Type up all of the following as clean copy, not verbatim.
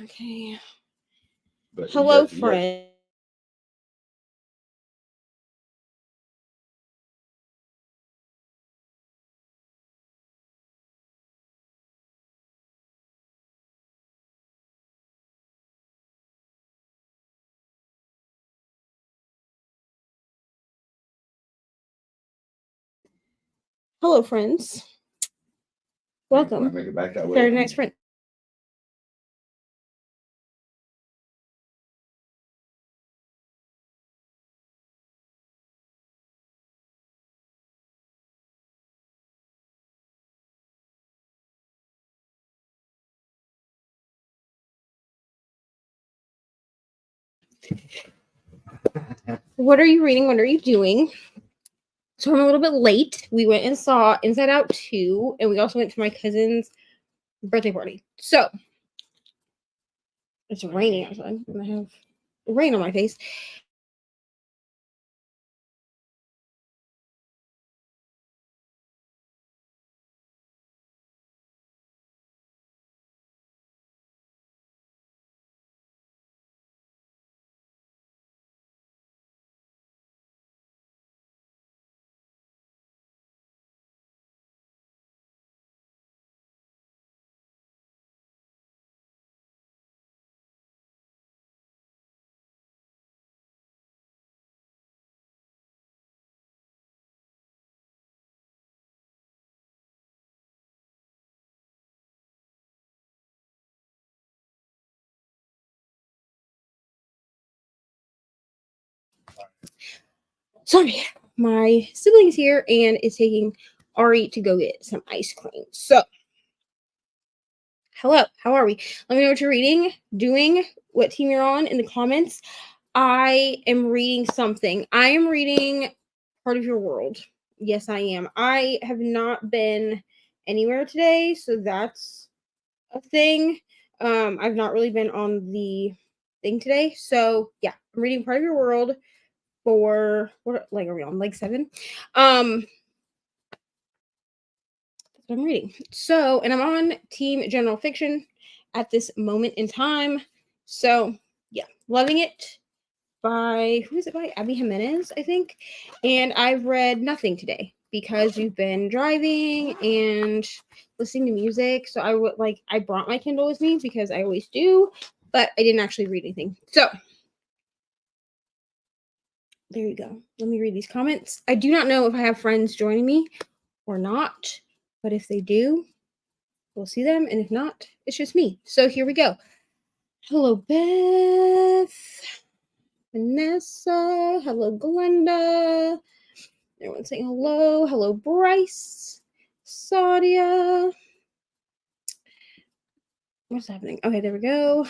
Okay. But Hello, friend. Hello, friends. Welcome make it back that to our way. next friend. What are you reading? What are you doing? So I'm a little bit late. We went and saw Inside Out 2, and we also went to my cousin's birthday party. So it's raining outside. I'm gonna have rain on my face. Sorry, my sibling's here and is taking Ari to go get some ice cream. So, hello, how are we? Let me know what you're reading, doing, what team you're on in the comments. I am reading something. I am reading Part of Your World. Yes, I am. I have not been anywhere today, so that's a thing. I've not really been on the thing today. So, yeah, I'm reading Part of Your World for what like are we on like 7? That's what I'm reading. So, and I'm on Team General Fiction at this moment in time. So, yeah, loving it. By who is it by? Abby Jimenez, I think. And I've read nothing today because we've been driving and listening to music. So I brought my Kindle with me because I always do, but I didn't actually read anything. So there you go. Let me read these comments. I do not know if I have friends joining me or not, but if they do, we'll see them. And if not, it's just me. So here we go. Hello, Beth. Vanessa. Hello, Glenda. Everyone's saying hello. Hello, Bryce. Sadia. What's happening? Okay, there we go.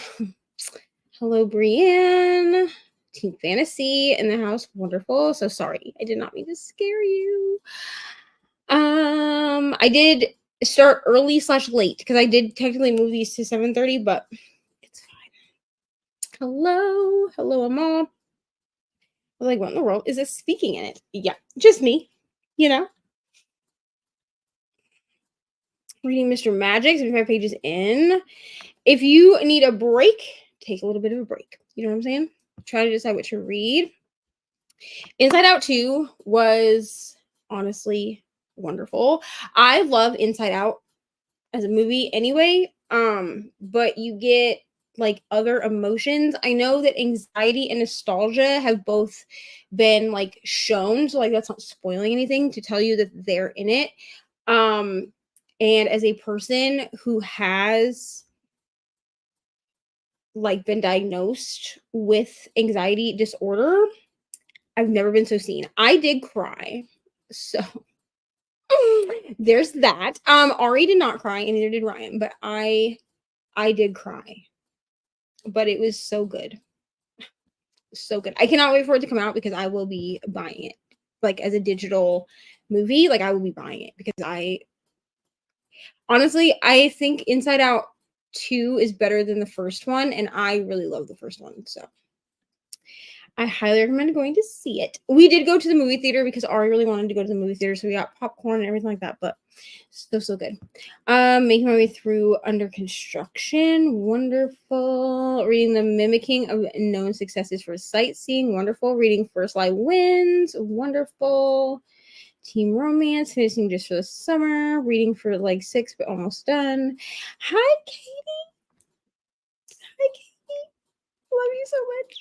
Hello, Brienne. Team Fantasy in the house. Wonderful. So sorry. I did not mean to scare you. I did start early / late because I did technically move these to 7:30, but it's fine. Hello. Hello, Amal. Like, what in the world is this speaking in it? Yeah, just me, you know. Reading Mr. Magic, 75 pages in. If you need a break, take a little bit of a break. You know what I'm saying? Try to decide what to read. Inside Out 2 was honestly wonderful. I love Inside Out as a movie anyway. But you get like other emotions. I know that anxiety and nostalgia have both been like shown, so like that's not spoiling anything to tell you that they're in it. And as a person who has like been diagnosed with anxiety disorder, I've never been so seen. I did cry. So there's that. Ari did not cry and neither did Ryan, but I did cry. But it was so good. So good. I cannot wait for it to come out because I will be buying it. Like as a digital movie, like I will be buying it because I honestly I think Inside Out 2 is better than the first one and I really love the first one. So I highly recommend going to see it. We did go to the movie theater because Ari really wanted to go to the movie theater, so we got popcorn and everything like that. But So good. Making my way through Under Construction. Wonderful. Reading The Mimicking of Known Successes for Sightseeing. Wonderful. Reading First Light Winds. Wonderful. Teen Romance. Finishing Just for the Summer. Reading for like 6, but almost done. Hi, Katie. Hi, Katie. Love you so much.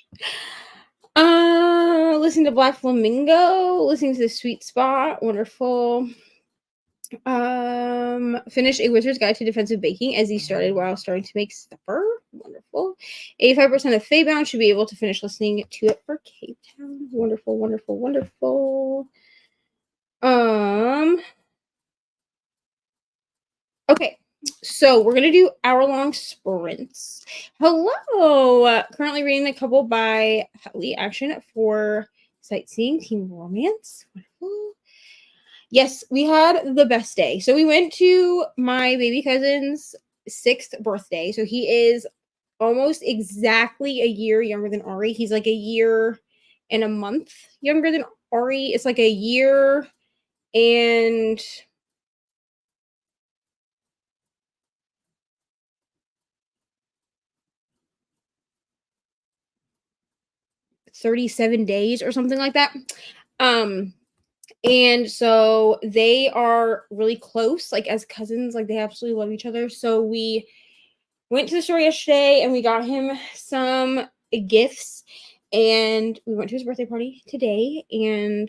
Listening to Black Flamingo. Listening to The Sweet Spot. Wonderful. Finished A Wizard's Guide to Defensive Baking as he started while starting to make supper. Wonderful. 85% of Faybound should be able to finish listening to it for Cape Town. Wonderful, wonderful, wonderful. Okay, so we're gonna do hour-long sprints. Hello. Currently reading The Couple by Lee Action for Sightseeing Teen Romance. Wonderful. Yes, we had the best day. So we went to my baby cousin's 6th birthday. So he is almost exactly a year younger than Ari. He's like a year and a month younger than Ari. It's like a year and 37 days or something like that. And so they are really close, like as cousins, like they absolutely love each other. So we went to the store yesterday and we got him some gifts, and we went to his birthday party today, and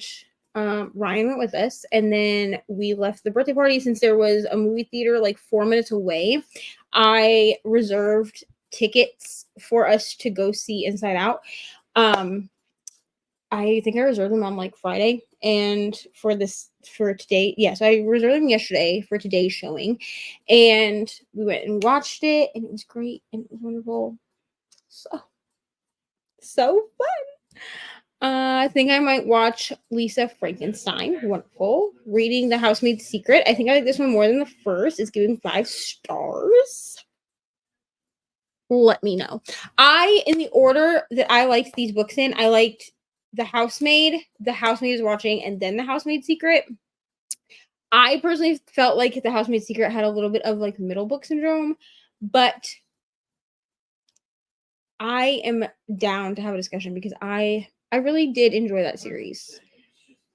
Ryan went with us, and then we left the birthday party. Since there was a movie theater like 4 minutes away, I reserved tickets for us to go see Inside Out. I think I reserved them on like Friday, and for today, so I reserved them yesterday for today's showing, and we went and watched it, and it was great, and it was wonderful. So fun. I think I might watch Lisa Frankenstein. Wonderful. Reading The Housemaid's Secret. I think I like this one more than the first. It's giving 5 stars. Let me know. In the order that I liked these books in, I liked The Housemaid is Watching, and then The Housemaid's Secret. I personally felt like The Housemaid's Secret had a little bit of like middle book syndrome, but I am down to have a discussion because I really did enjoy that series.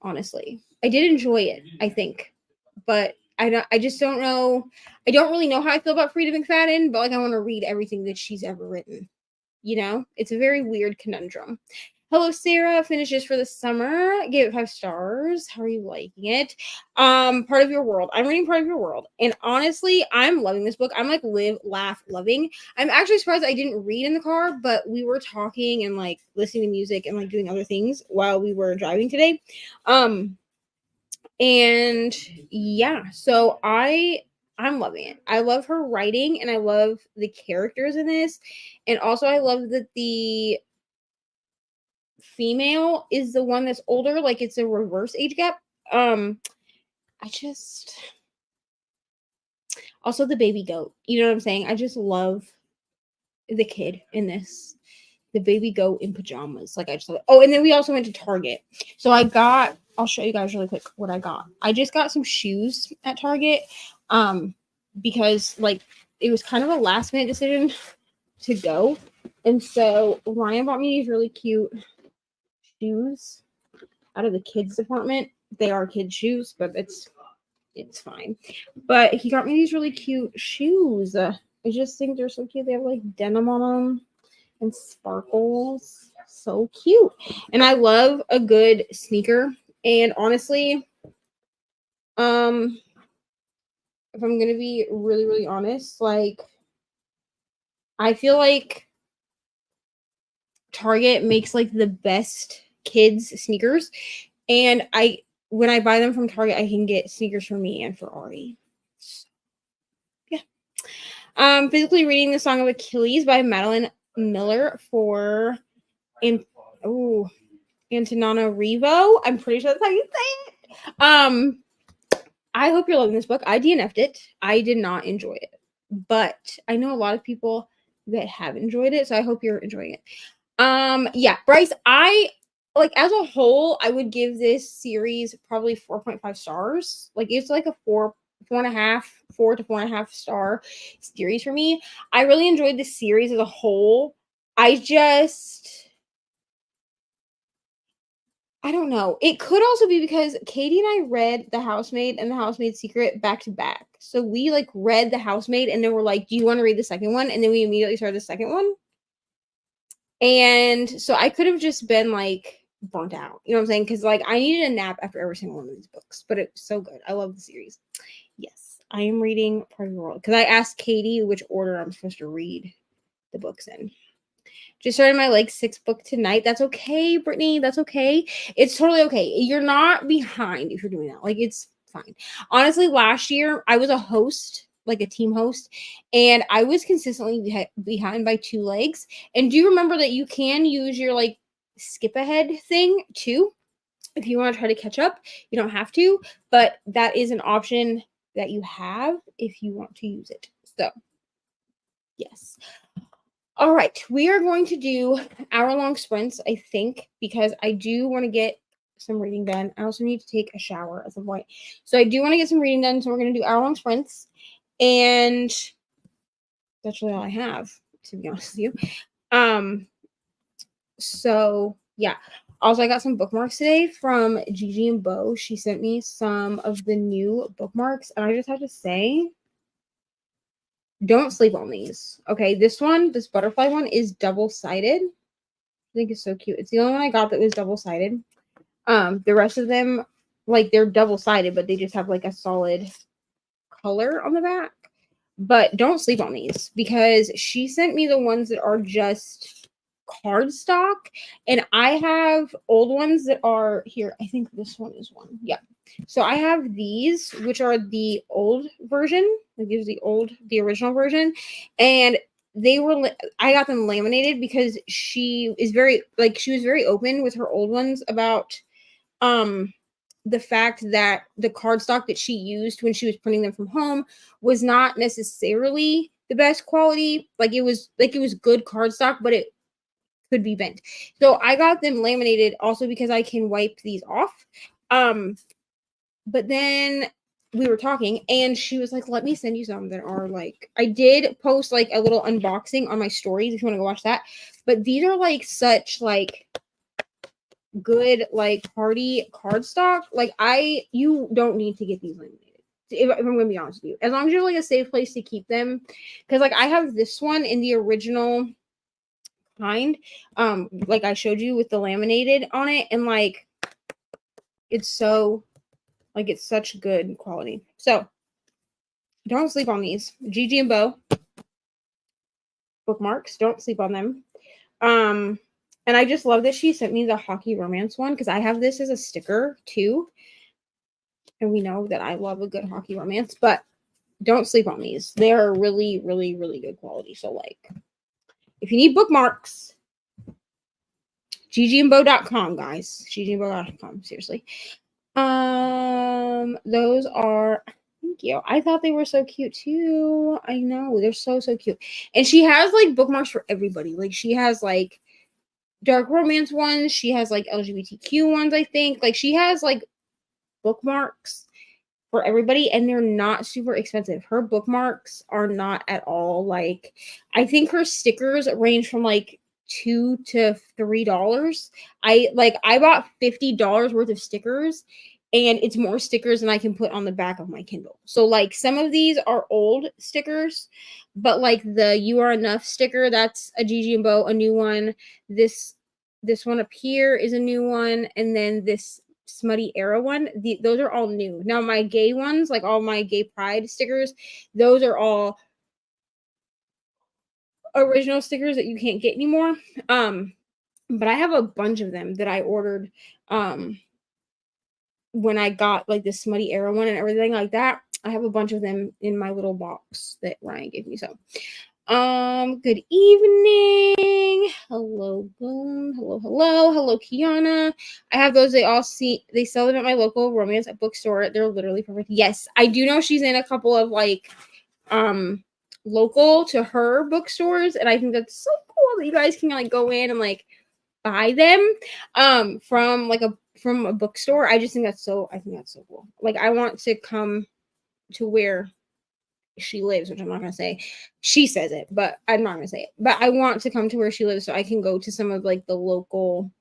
Honestly, I did enjoy it, I think, but I just don't know. I don't really know how I feel about Frida McFadden, but like I want to read everything that she's ever written. You know, it's a very weird conundrum. Hello, Sarah. Finishes for the summer. Gave it 5 stars. How are you liking it? Part of Your World. I'm reading Part of Your World, and honestly, I'm loving this book. I'm like live, laugh, loving. I'm actually surprised I didn't read in the car, but we were talking and like listening to music and like doing other things while we were driving today. And yeah, so I'm loving it. I love her writing, and I love the characters in this, and also I love that the female is the one that's older, like it's a reverse age gap. I just also the baby goat, you know what I'm saying? I just love the kid in this, the baby goat in pajamas. Like I just love it. Oh, and then we also went to Target. So I'll show you guys really quick what I got. I just got some shoes at Target because like it was kind of a last minute decision to go, and so Ryan bought me these really cute shoes out of the kids department. They are kids shoes, but it's fine. But he got me these really cute shoes. I just think they're so cute. They have like denim on them and sparkles. So cute. And I love a good sneaker. And honestly, if I'm gonna be really, really honest, like I feel like Target makes like the best kids sneakers, and when I buy them from Target, I can get sneakers for me and for Ari. Yeah. Physically reading The Song of Achilles by Madeline Miller for Antananarivo. I'm pretty sure that's how you say it. I hope you're loving this book. I DNF'd it. I did not enjoy it, but I know a lot of people that have enjoyed it, so I hope you're enjoying it. Yeah, Bryce, I like as a whole, I would give this series probably 4.5 stars. Like it's like a 4 4 to 4.5 star series for me. I really enjoyed the series as a whole. I don't know. It could also be because Katie and I read The Housemaid and The Housemaid's Secret back to back. So we like read The Housemaid and then we're like, do you want to read the second one? And then we immediately started the second one. And so I could have just been like burnt out. You know what I'm saying? Because like I needed a nap after every single one of these books. But it's so good. I love the series. Yes, I am reading Part of the World. Because I asked Katie which order I'm supposed to read the books in. Just started my like 6th book tonight. That's okay, Brittany. That's okay. It's totally okay. You're not behind if you're doing that. Like it's fine. Honestly, last year I was a host, like a team host, and I was consistently behind by 2 legs. And do you remember that you can use your like skip ahead thing too? If you want to try to catch up, you don't have to, but that is an option that you have if you want to use it. So, yes. All right, we are going to do hour-long sprints, I think, because I do want to get some reading done. I also need to take a shower at some point. So I do want to get some reading done, so we're going to do hour-long sprints. And that's really all I have, to be honest with you. So, yeah. Also, I got some bookmarks today from Gigi and Bo. She sent me some of the new bookmarks, and I just have to say, don't sleep on these. Okay, this butterfly one is double-sided. I think it's so cute. It's the only one I got that was double-sided. The rest of them, like, they're double-sided, but they just have like a solid color on the back. But don't sleep on these because she sent me the ones that are just cardstock, and I have old ones that are here. I think this one is one. Yeah. So I have these, which are the old version. Like these are the original version, and I got them laminated because she was very open with her old ones about the fact that the cardstock that she used when she was printing them from home was not necessarily the best quality. Like it was good cardstock, but it could be bent. So I got them laminated also because I can wipe these off. But then we were talking and she was like, let me send you some that are like, I did post like a little unboxing on my stories if you want to go watch that. But these are like such like good like party cardstock. Like you don't need to get these laminated. If I'm gonna be honest with you, as long as you're like a safe place to keep them, because like I have this one in the original kind, like I showed you with the laminated on it, and like it's such good quality. So don't sleep on these. Gigi and Bo bookmarks. Don't sleep on them. And I just love that she sent me the hockey romance one because I have this as a sticker too. And we know that I love a good hockey romance, but don't sleep on these. They are really, really, really good quality. So like if you need bookmarks, gigiandbo.com, guys. gigiandbo.com, seriously. Those are, thank you. I thought they were so cute too. I know, they're so cute. And she has like bookmarks for everybody. Like she has like dark romance ones, she has like LGBTQ ones, I think. Like she has like bookmarks for everybody, and they're not super expensive. Her bookmarks are not at all like, I think her stickers range from like $2 to $3. I bought $50 worth of stickers, and it's more stickers than I can put on the back of my Kindle. So like some of these are old stickers, but like the You Are Enough sticker, that's a Gigi and Bo, a new one. This one up here is a new one, and then this Smutty Era one, those are all new. Now my gay ones, like all my gay pride stickers, those are all original stickers that you can't get anymore. But I have a bunch of them that I ordered when I got like the Smutty Era one and everything like that. I have a bunch of them in my little box that Ryan gave me. So good evening. Hello, Boone. Hello, Kiana. I have those. They sell them at my local romance bookstore. They're literally perfect. Yes, I do know she's in a couple of like local to her bookstores, and I think that's so cool that you guys can like go in and like buy them from a bookstore. I think that's so cool. Like I want to come to where she lives, which I'm not gonna say. She says it, but I'm not gonna say it. But I want to come to where she lives so I can go to some of like the local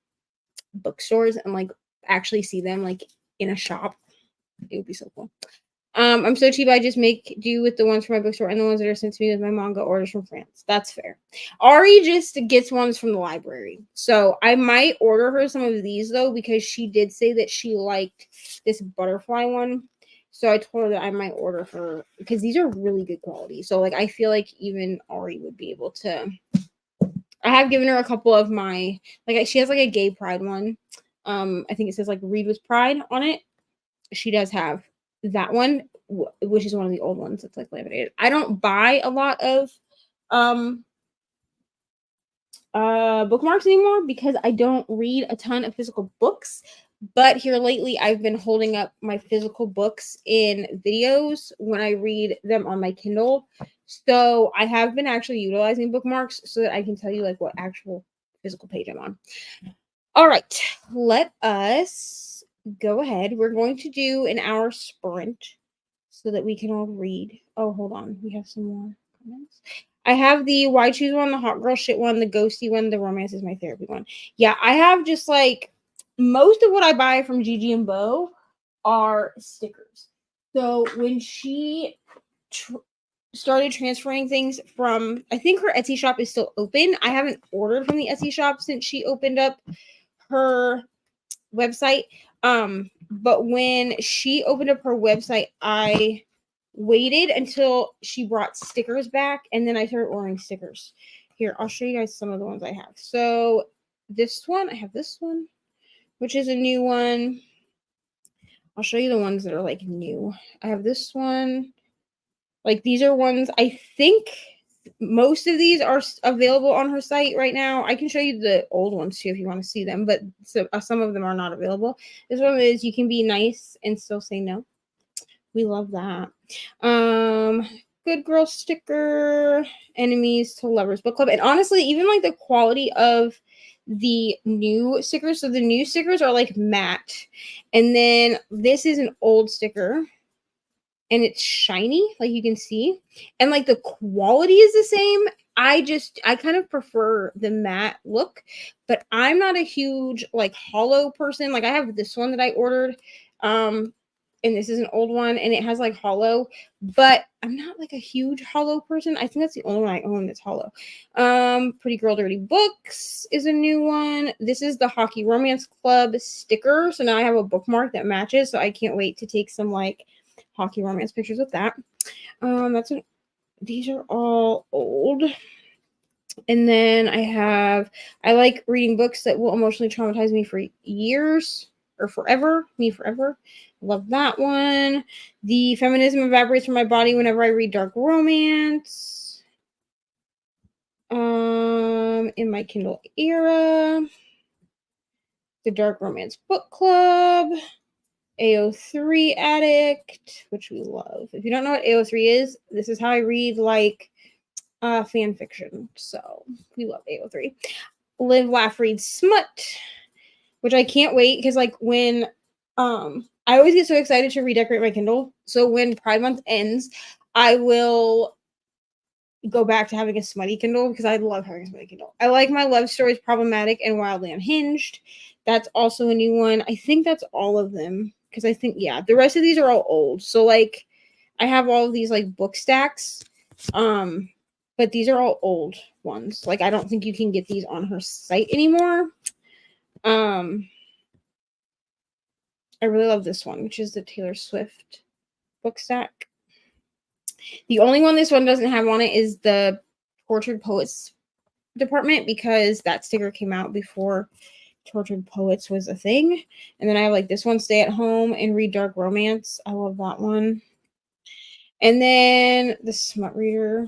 bookstores and like actually see them like in a shop. It would be so cool. I'm so cheap. I just make do with the ones from my bookstore and the ones that are sent to me with my manga orders from France. That's fair. Ari just gets ones from the library. So I might order her some of these though, because she did say that she liked this butterfly one. So I told her that I might order her because these are really good quality. So like I feel like even Ari would be able to. I have given her a couple of my she has like a gay pride one. I think it says like read with pride on it. She does have that one, which is one of the old ones that's like laminated. I don't buy a lot of bookmarks anymore because I don't read a ton of physical books. But here lately, I've been holding up my physical books in videos when I read them on my Kindle. So I have been actually utilizing bookmarks so that I can tell you like what actual physical page I'm on. All right, let us go ahead. We're going to do an hour sprint so that we can all read. Oh, hold on. We have some more comments. I have the why choose one, the hot girl shit one, the ghosty one, the romance is my therapy one. Yeah, I have just like most of what I buy from Gigi and Bo are stickers. So when she started transferring things from, I think her Etsy shop is still open. I haven't ordered from the Etsy shop since she opened up her website. But when she opened up her website, I waited until she brought stickers back and then I started ordering stickers. Here, I'll show you guys some of the ones I have. So this one, I have this one, which is a new one. I'll show you the ones that are like new. I have this one. Like these are ones I think most of these are available on her site right now. I can show you the old ones too if you want to see them, but some of them are not available. This one is you can be nice and still say no. We love that. Good girl sticker, enemies to lovers book club. And honestly, even like the quality of the new stickers. So the new stickers are like matte. And then this is an old sticker and it's shiny, like you can see, and like the quality is the same. I kind of prefer the matte look, but I'm not a huge like hollow person. Like I have this one that I ordered, and this is an old one and it has like hollow, but I'm not like a huge hollow person. I think that's the only one I own that's hollow. Pretty Girl Dirty Books is a new one. This is the Hockey Romance Club sticker, so now I have a bookmark that matches, so I can't wait to take some like hockey romance pictures with that. These are all old. And then I like reading books that will emotionally traumatize me for years or forever. Me forever. Love that one. The Feminism Evaporates from My Body Whenever I Read Dark Romance. In my Kindle era. The Dark Romance Book Club. AO3 Addict, which we love. If you don't know what AO3 is, this is how I read like fan fiction. So we love AO3. Live, Laugh, Read, Smut, which I can't wait because like when I always get so excited to redecorate my Kindle. So when Pride Month ends, I will go back to having a smutty Kindle because I love having a smutty Kindle. I like my love stories, Problematic and Wildly Unhinged. That's also a new one. I think that's all of them. Because I think, yeah, the rest of these are all old. So, like, I have all of these, like, book stacks. But these are all old ones. Like, I don't think you can get these on her site anymore. I really love this one, which is the Taylor Swift book stack. The only one this one doesn't have on it is the Tortured Poets department because that sticker came out before Tortured Poets was a thing. And then I have like this one, Stay at Home and Read Dark Romance. I love that one. And then the Smut Reader.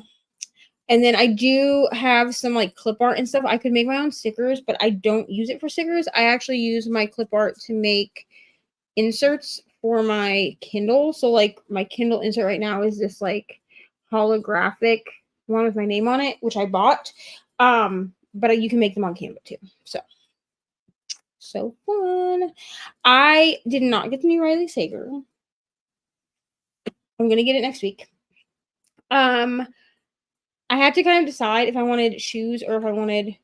And then I do have some like clip art and stuff. I could make my own stickers, but I don't use it for stickers. I actually use my clip art to make inserts for my Kindle. So like my Kindle insert right now is this like holographic one with my name on it, which I bought. But you can make them on Canva too. So fun. I did not get the new Riley Sager. I'm gonna get it next week. I had to kind of decide if I wanted shoes or if I wanted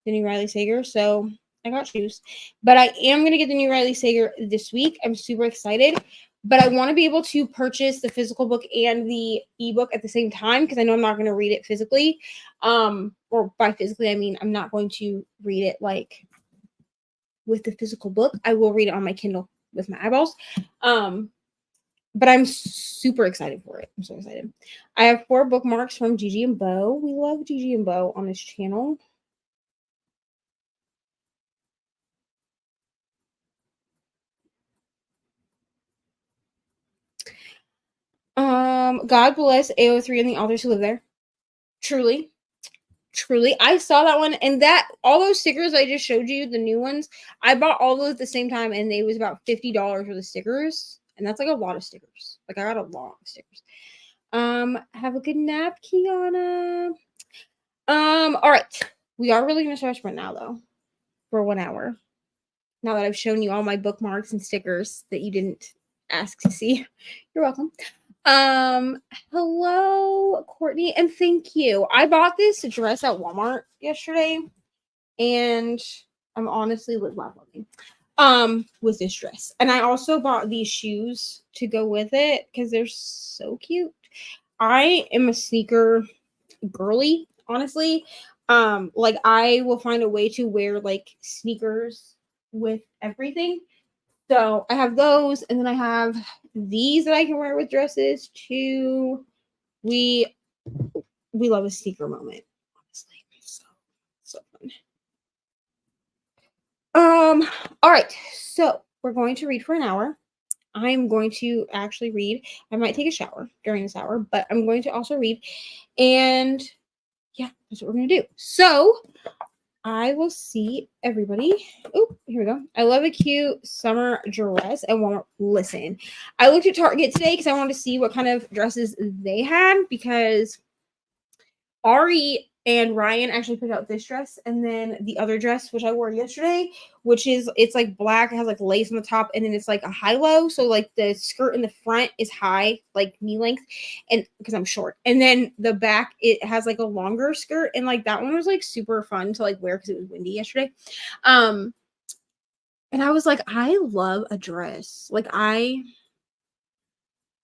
the new Riley Sager. So I got shoes, but I am going to get the new Riley Sager this week. I'm super excited, but I want to be able to purchase the physical book and the ebook at the same time because I know I'm not going to read it physically. Or by physically, I mean I'm not going to read it like with the physical book. I will read it on my Kindle with my eyeballs. But I'm super excited for it. I'm so excited. I have 4 bookmarks from Gigi and Bo. We love Gigi and Bo on this channel. God bless AO3 and the authors who live there. Truly. Truly. I saw that one and that all those stickers I just showed you, the new ones, I bought all those at the same time and it was about $50 for the stickers. And that's like a lot of stickers. Like I got a lot of stickers. Have a good nap, Kiana. All right. We are really gonna start sprint now though. For 1 hour. Now that I've shown you all my bookmarks and stickers that you didn't ask to see. You're welcome. Hello, Courtney, and thank you. I bought this dress at Walmart yesterday, and I'm honestly laughing with this dress. And I also bought these shoes to go with it because they're so cute. I am a sneaker girly, honestly. Like I will find a way to wear like sneakers with everything. So I have those, and then I have these that I can wear with dresses too. We love a sneaker moment, honestly. So fun. All right. So we're going to read for an hour. I'm going to actually read. I might take a shower during this hour, but I'm going to also read. And yeah, that's what we're gonna do. So I will see everybody. Oh, here we go. I love a cute summer dress. And Walmart. Listen, I looked at Target today because I wanted to see what kind of dresses they had because Ari and Ryan actually picked out this dress and then the other dress, which I wore yesterday, which is it's like black, it has like lace on the top, and then it's like a high-low. So like the skirt in the front is high, like knee length, and because I'm short. And then the back, it has like a longer skirt, and like that one was like super fun to like wear because it was windy yesterday. And I was like, I love a dress. Like I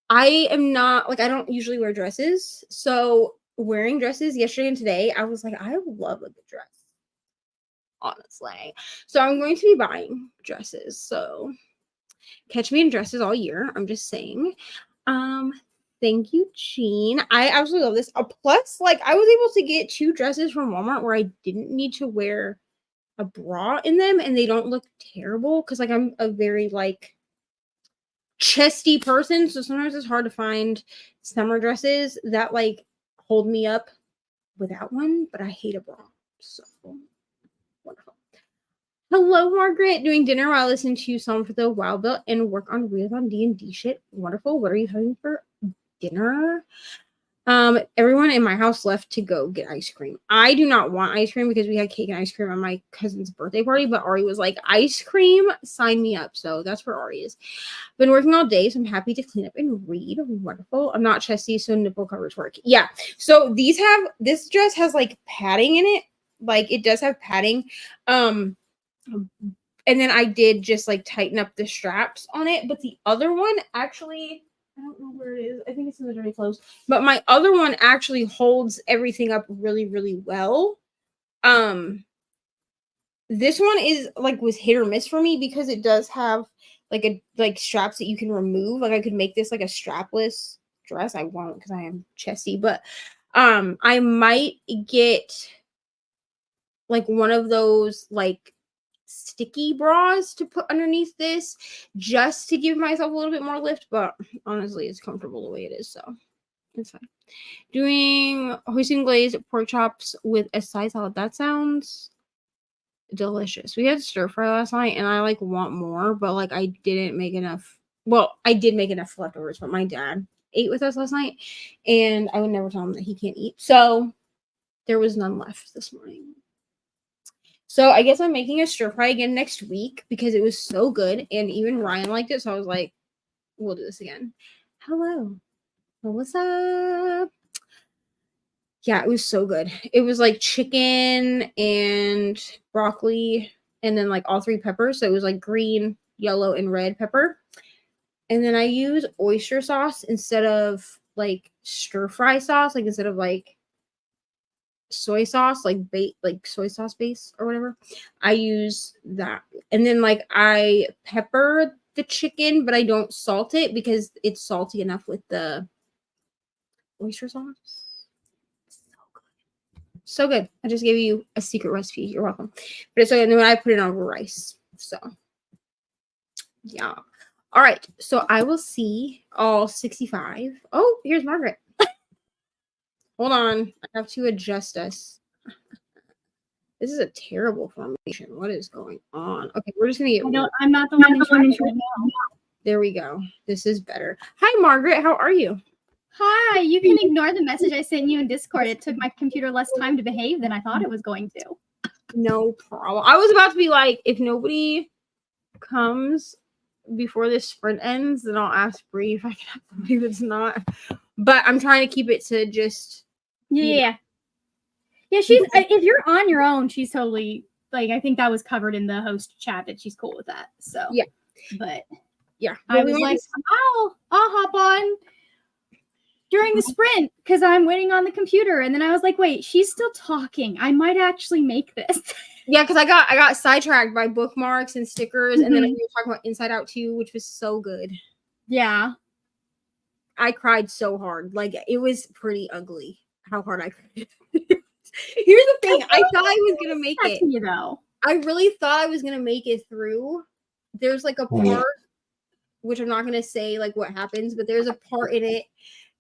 am not like I don't usually wear dresses. So wearing dresses yesterday and today, I was like, I love a good dress. Honestly. So I'm going to be buying dresses. So catch me in dresses all year. I'm just saying. Thank you, Jean. I absolutely love this. Plus, like I was able to get 2 dresses from Walmart where I didn't need to wear a bra in them and they don't look terrible because like I'm a very like chesty person, so sometimes it's hard to find summer dresses that like hold me up without one, but I hate a bra. So wonderful. Hello, Margaret. Doing dinner while listening to Song for the Wild Bill and work on Readathon D&D shit. Wonderful. What are you having for dinner? Everyone in my house left to go get ice cream. I do not want ice cream because we had cake and ice cream on my cousin's birthday party, but Ari was like, ice cream, sign me up. So that's where Ari is. Been working all day, so I'm happy to clean up and read. Wonderful. I'm not chesty, so nipple covers work. Yeah. So this dress has like padding in it. Like it does have padding. And then I did just like tighten up the straps on it. But the other one actually, I don't know where it is. I think it's in the dirty clothes. But my other one actually holds everything up really, really well. This one is like was hit or miss for me because it does have like straps that you can remove. Like I could make this like a strapless dress. I won't because I am chesty, but I might get like one of those like sticky bras to put underneath this just to give myself a little bit more lift, but honestly it's comfortable the way it is, so it's fine. Doing hoisin glazed pork chops with a side salad. That sounds delicious. We had stir fry last night and I like want more, but like I didn't make enough. Well, I did make enough leftovers, but my dad ate with us last night and I would never tell him that he can't eat, so there was none left this morning. So I guess I'm making a stir fry again next week because it was so good and even Ryan liked it, so I was like, we'll do this again. Hello. What's up? Yeah, it was so good. It was like chicken and broccoli and then like all 3 peppers. So it was like green, yellow, and red pepper. And then I use oyster sauce instead of like stir fry sauce, like instead of like soy sauce, like soy sauce base or whatever. I use that. And then like I pepper the chicken, but I don't salt it because it's salty enough with the oyster sauce. So good. I just gave you a secret recipe. You're welcome. But it's so good. And then I put it on rice. So yeah. All right. So I will see all 65. Oh, here's Margaret. Hold on. I have to adjust us. This is a terrible formation. What is going on? Okay, we're just gonna get. I'm not the one in charge right now. There we go. This is better. Hi, Margaret. How are you? Hi. You can ignore the message I sent you in Discord. It took my computer less time to behave than I thought it was going to. No problem. I was about to be like, if nobody comes before this sprint ends, then I'll ask Bree if I can have somebody that's not. But I'm trying to keep it to just. Yeah. Yeah, she's if you're on your own, she's totally like I think that was covered in the host chat that she's cool with that. So yeah. But yeah. I was like, I'll hop on during the sprint because I'm waiting on the computer. And then I was like, wait, she's still talking. I might actually make this. Yeah, because I got sidetracked by bookmarks and stickers, and then we were talking about Inside Out 2, which was so good. Yeah. I cried so hard. Like, it was pretty ugly how hard I cried. Here's the thing. I thought I was going to make it. You know. I really thought I was going to make it through. There's like a part, which I'm not going to say like what happens, but there's a part in it,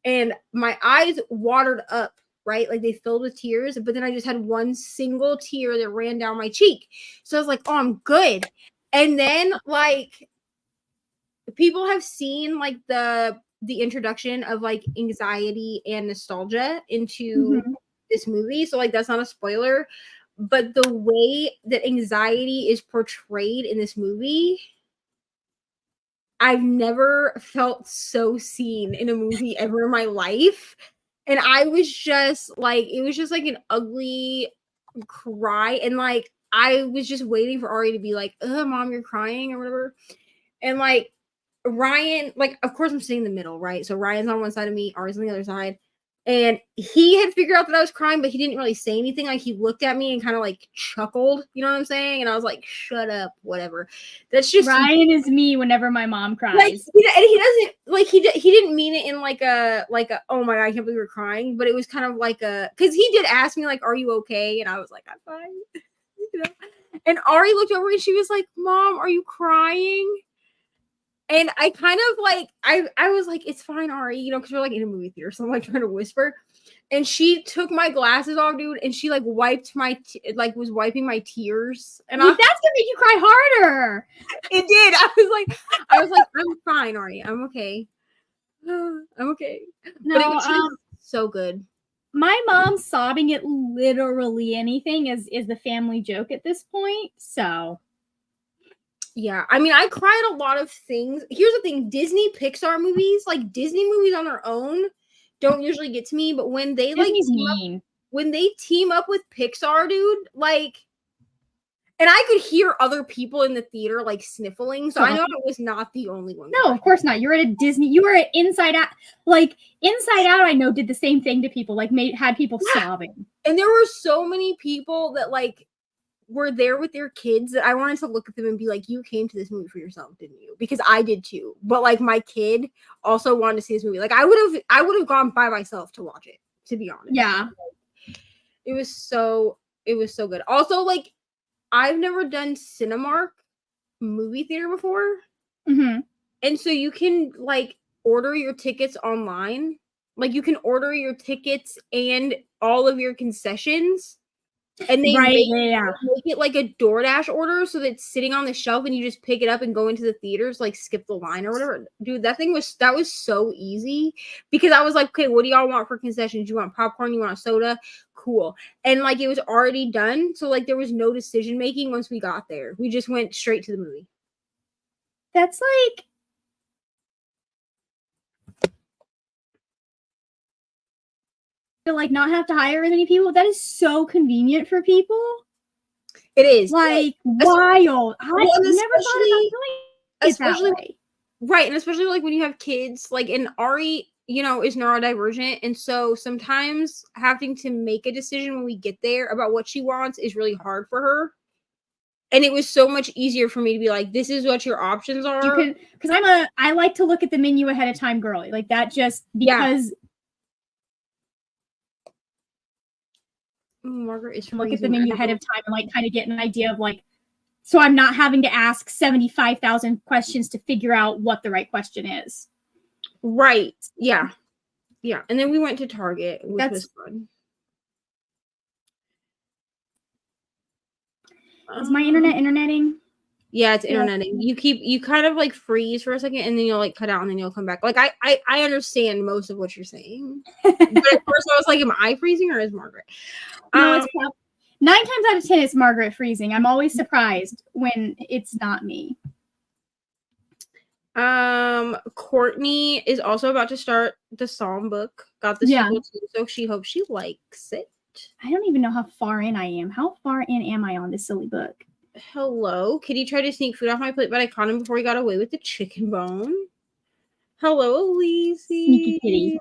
and my eyes watered up, right? Like they filled with tears, but then I just had one single tear that ran down my cheek. So I was like, oh, I'm good. And then like people have seen like the introduction of like anxiety and nostalgia into this movie. So like that's not a spoiler, but the way that anxiety is portrayed in this movie, I've never felt so seen in a movie ever in my life. And I was just like, it was just like an ugly cry. And like, I was just waiting for Ari to be like, mom, you're crying or whatever. And like, Ryan, like, of course I'm sitting in the middle, right? So Ryan's on one side of me, Ari's on the other side. And he had figured out that I was crying, but he didn't really say anything. Like he looked at me and kind of like chuckled, you know what I'm saying? And I was like, shut up, whatever. That's just Ryan is me whenever my mom cries. Like, and he doesn't like he didn't mean it in like a oh my god, I can't believe you're crying, but it was kind of like a because he did ask me like, are you okay? And I was like, I'm fine. You know? And Ari looked over and she was like, Mom, are you crying? And I kind of like, I was like, it's fine, Ari, you know, because we're like in a movie theater. So I'm like trying to whisper. And she took my glasses off, dude. And she like wiped was wiping my tears. And that's gonna make you cry harder. It did. I was like, I'm fine, Ari. I'm okay. I'm okay. No, but it was so good. My mom sobbing at literally anything is the family joke at this point. So yeah, I mean, I cried a lot of things. Here's the thing: Disney Pixar movies, like Disney movies on their own, don't usually get to me. But when they when they team up with Pixar, dude, like, and I could hear other people in the theater like sniffling, so I know it was not the only one. No, of course not. You're at a Disney. You were at Inside Out. Like Inside Out, I know did the same thing to people. Like had people sobbing. And there were so many people that like were there with their kids that I wanted to look at them and be like, you came to this movie for yourself, didn't you? Because I did too. But like my kid also wanted to see this movie. Like I would have gone by myself to watch it, to be honest. Yeah. It was so good. Also, like I've never done Cinemark movie theater before. And so you can like order your tickets online. Like you can order your tickets and all of your concessions. And they make it like a DoorDash order so that it's sitting on the shelf and you just pick it up and go into the theaters, like skip the line or whatever. Dude, that was so easy because I was like, okay, what do y'all want for concessions? You want popcorn? You want a soda? Cool. And like it was already done. So like there was no decision making once we got there. We just went straight to the movie. That's like to like not have to hire as many people. That is so convenient for people. It is like wild. I never thought about doing it that way. Right, and especially like when you have kids, like, and Ari, you know, is neurodivergent, and so sometimes having to make a decision when we get there about what she wants is really hard for her. And it was so much easier for me to be like, this is what your options are. You can, because I like to look at the menu ahead of time, girly. Like that just because. Margaret is look at the menu ahead of time and like kind of get an idea of like, so I'm not having to ask 75,000 questions to figure out what the right question is. Right. Yeah. Yeah. And then we went to Target, which was fun. Is my interneting? Yeah, it's interneting. You kind of like freeze for a second and then you'll like cut out and then you'll come back. Like I understand most of what you're saying. But at first I was like, am I freezing or is Margaret? No, it's 9 times out of 10 it's Margaret freezing. I'm always surprised when it's not me. Courtney is also about to start the Psalm book. Got the sequel too, so she hopes she likes it. I don't even know how far in I am. How far in am I on this silly book? Hello. Kitty tried to sneak food off my plate, but I caught him before he got away with the chicken bone. Hello, Elise. Sneaky kitty.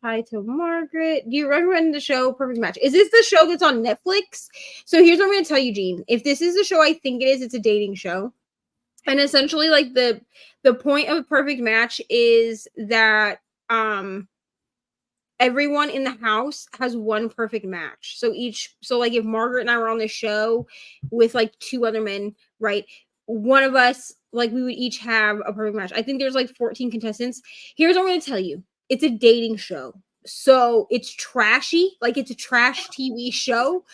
Hi to Margaret. Do you recommend the show Perfect Match? Is this the show that's on Netflix? So here's what I'm going to tell you, Jean. If this is the show I think it is, it's a dating show. And essentially, like, the point of Perfect Match is that everyone in the house has one perfect match. So like if Margaret and I were on the show with like 2 other men, right? One of us, like, we would each have a perfect match. I think there's like 14 contestants. Here's what I'm going to tell you. It's a dating show. So it's trashy, like it's a trash TV show.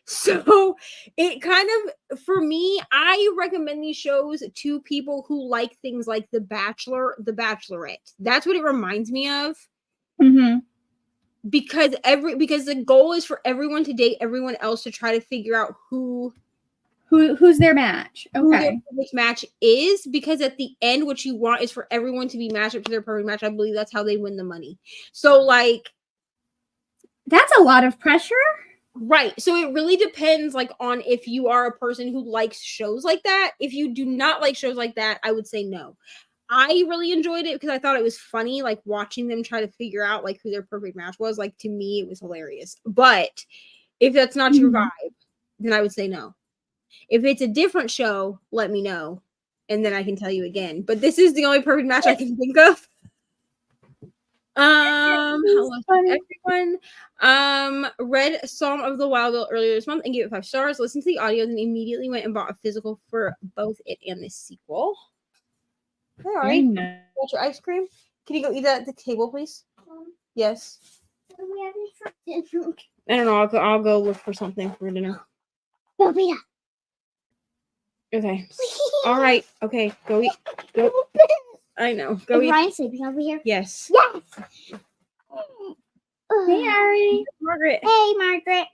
So it kind of, for me, I recommend these shows to people who like things like The Bachelor, The Bachelorette. That's what it reminds me of. Mm-hmm. Because the goal is for everyone to date everyone else to try to figure out who's their match. Okay. Who their perfect match is, because at the end what you want is for everyone to be matched up to their perfect match. I believe that's how they win the money. So like that's a lot of pressure. Right. So it really depends like on if you are a person who likes shows like that. If you do not like shows like that, I would say no. I really enjoyed it because I thought it was funny, like watching them try to figure out like who their perfect match was. Like, to me, it was hilarious. But if that's not your vibe, then I would say no. If it's a different show, let me know, and then I can tell you again. But this is the only perfect match I can think of. Hello everyone. Read Psalm of the Wild Bill earlier this month and gave it 5 stars. Listened to the audio, then immediately went and bought a physical for both it and the sequel. All right. Got your ice cream? Can you go eat that at the table, please? Yes. I don't know. I'll go look for something for dinner. Okay. Please. All right. Okay. Go eat. Go. I know. Go eat. Ryan sleeping over here? Yes. Yes. Hey, Ari. Margaret. Hey, Margaret.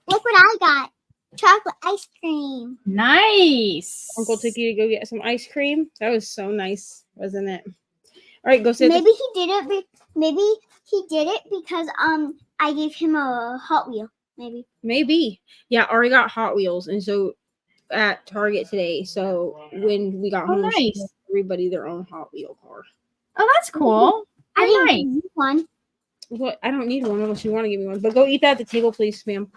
Look what I got. Chocolate ice cream. Nice. Uncle took you to go get some ice cream. That was so nice, wasn't it? All right, go sit. Maybe he did it. Maybe he did it because I gave him a Hot Wheel. Maybe. Yeah, Ari got Hot Wheels, and so at Target today. So when we got home, she gave everybody their own Hot Wheel car. Oh, that's cool. I didn't need one. What? I don't need one unless you want to give me one. But go eat that at the table, please, ma'am.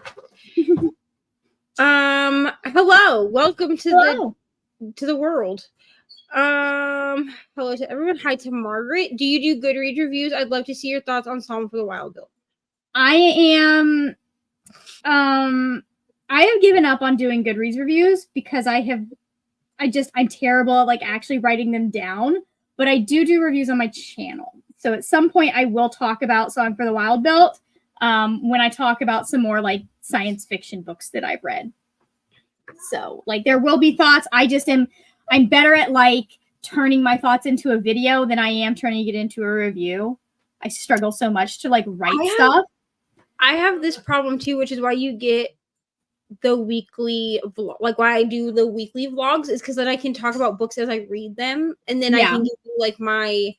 Hello. Welcome to the world. Hello to everyone. Hi to Margaret. Do you do Goodreads reviews? I'd love to see your thoughts on Psalm for the Wild Bill. I have given up on doing Goodreads reviews because I'm terrible at like actually writing them down, but I do reviews on my channel. So at some point I will talk about Song for the Wild Bill when I talk about some more like science fiction books that I've read. So like there will be thoughts. I'm better at like turning my thoughts into a video than I am turning it into a review. I struggle so much to like write stuff. I have this problem too, which is why you get the weekly vlog, like why I do the weekly vlogs, is because then I can talk about books as I read them, and then I can give you like my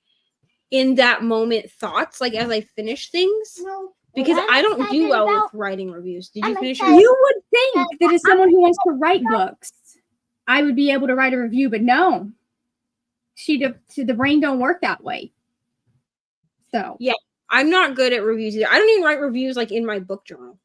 in that moment thoughts, like as I finish things. No. because I'm I don't do excited well with about- writing reviews. Did you I'm finish excited- your You would think that as someone who wants to write books, I would be able to write a review, but no. The brain don't work that way. So Yeah. I'm not good at reviews either. I don't even write reviews like in my book journal.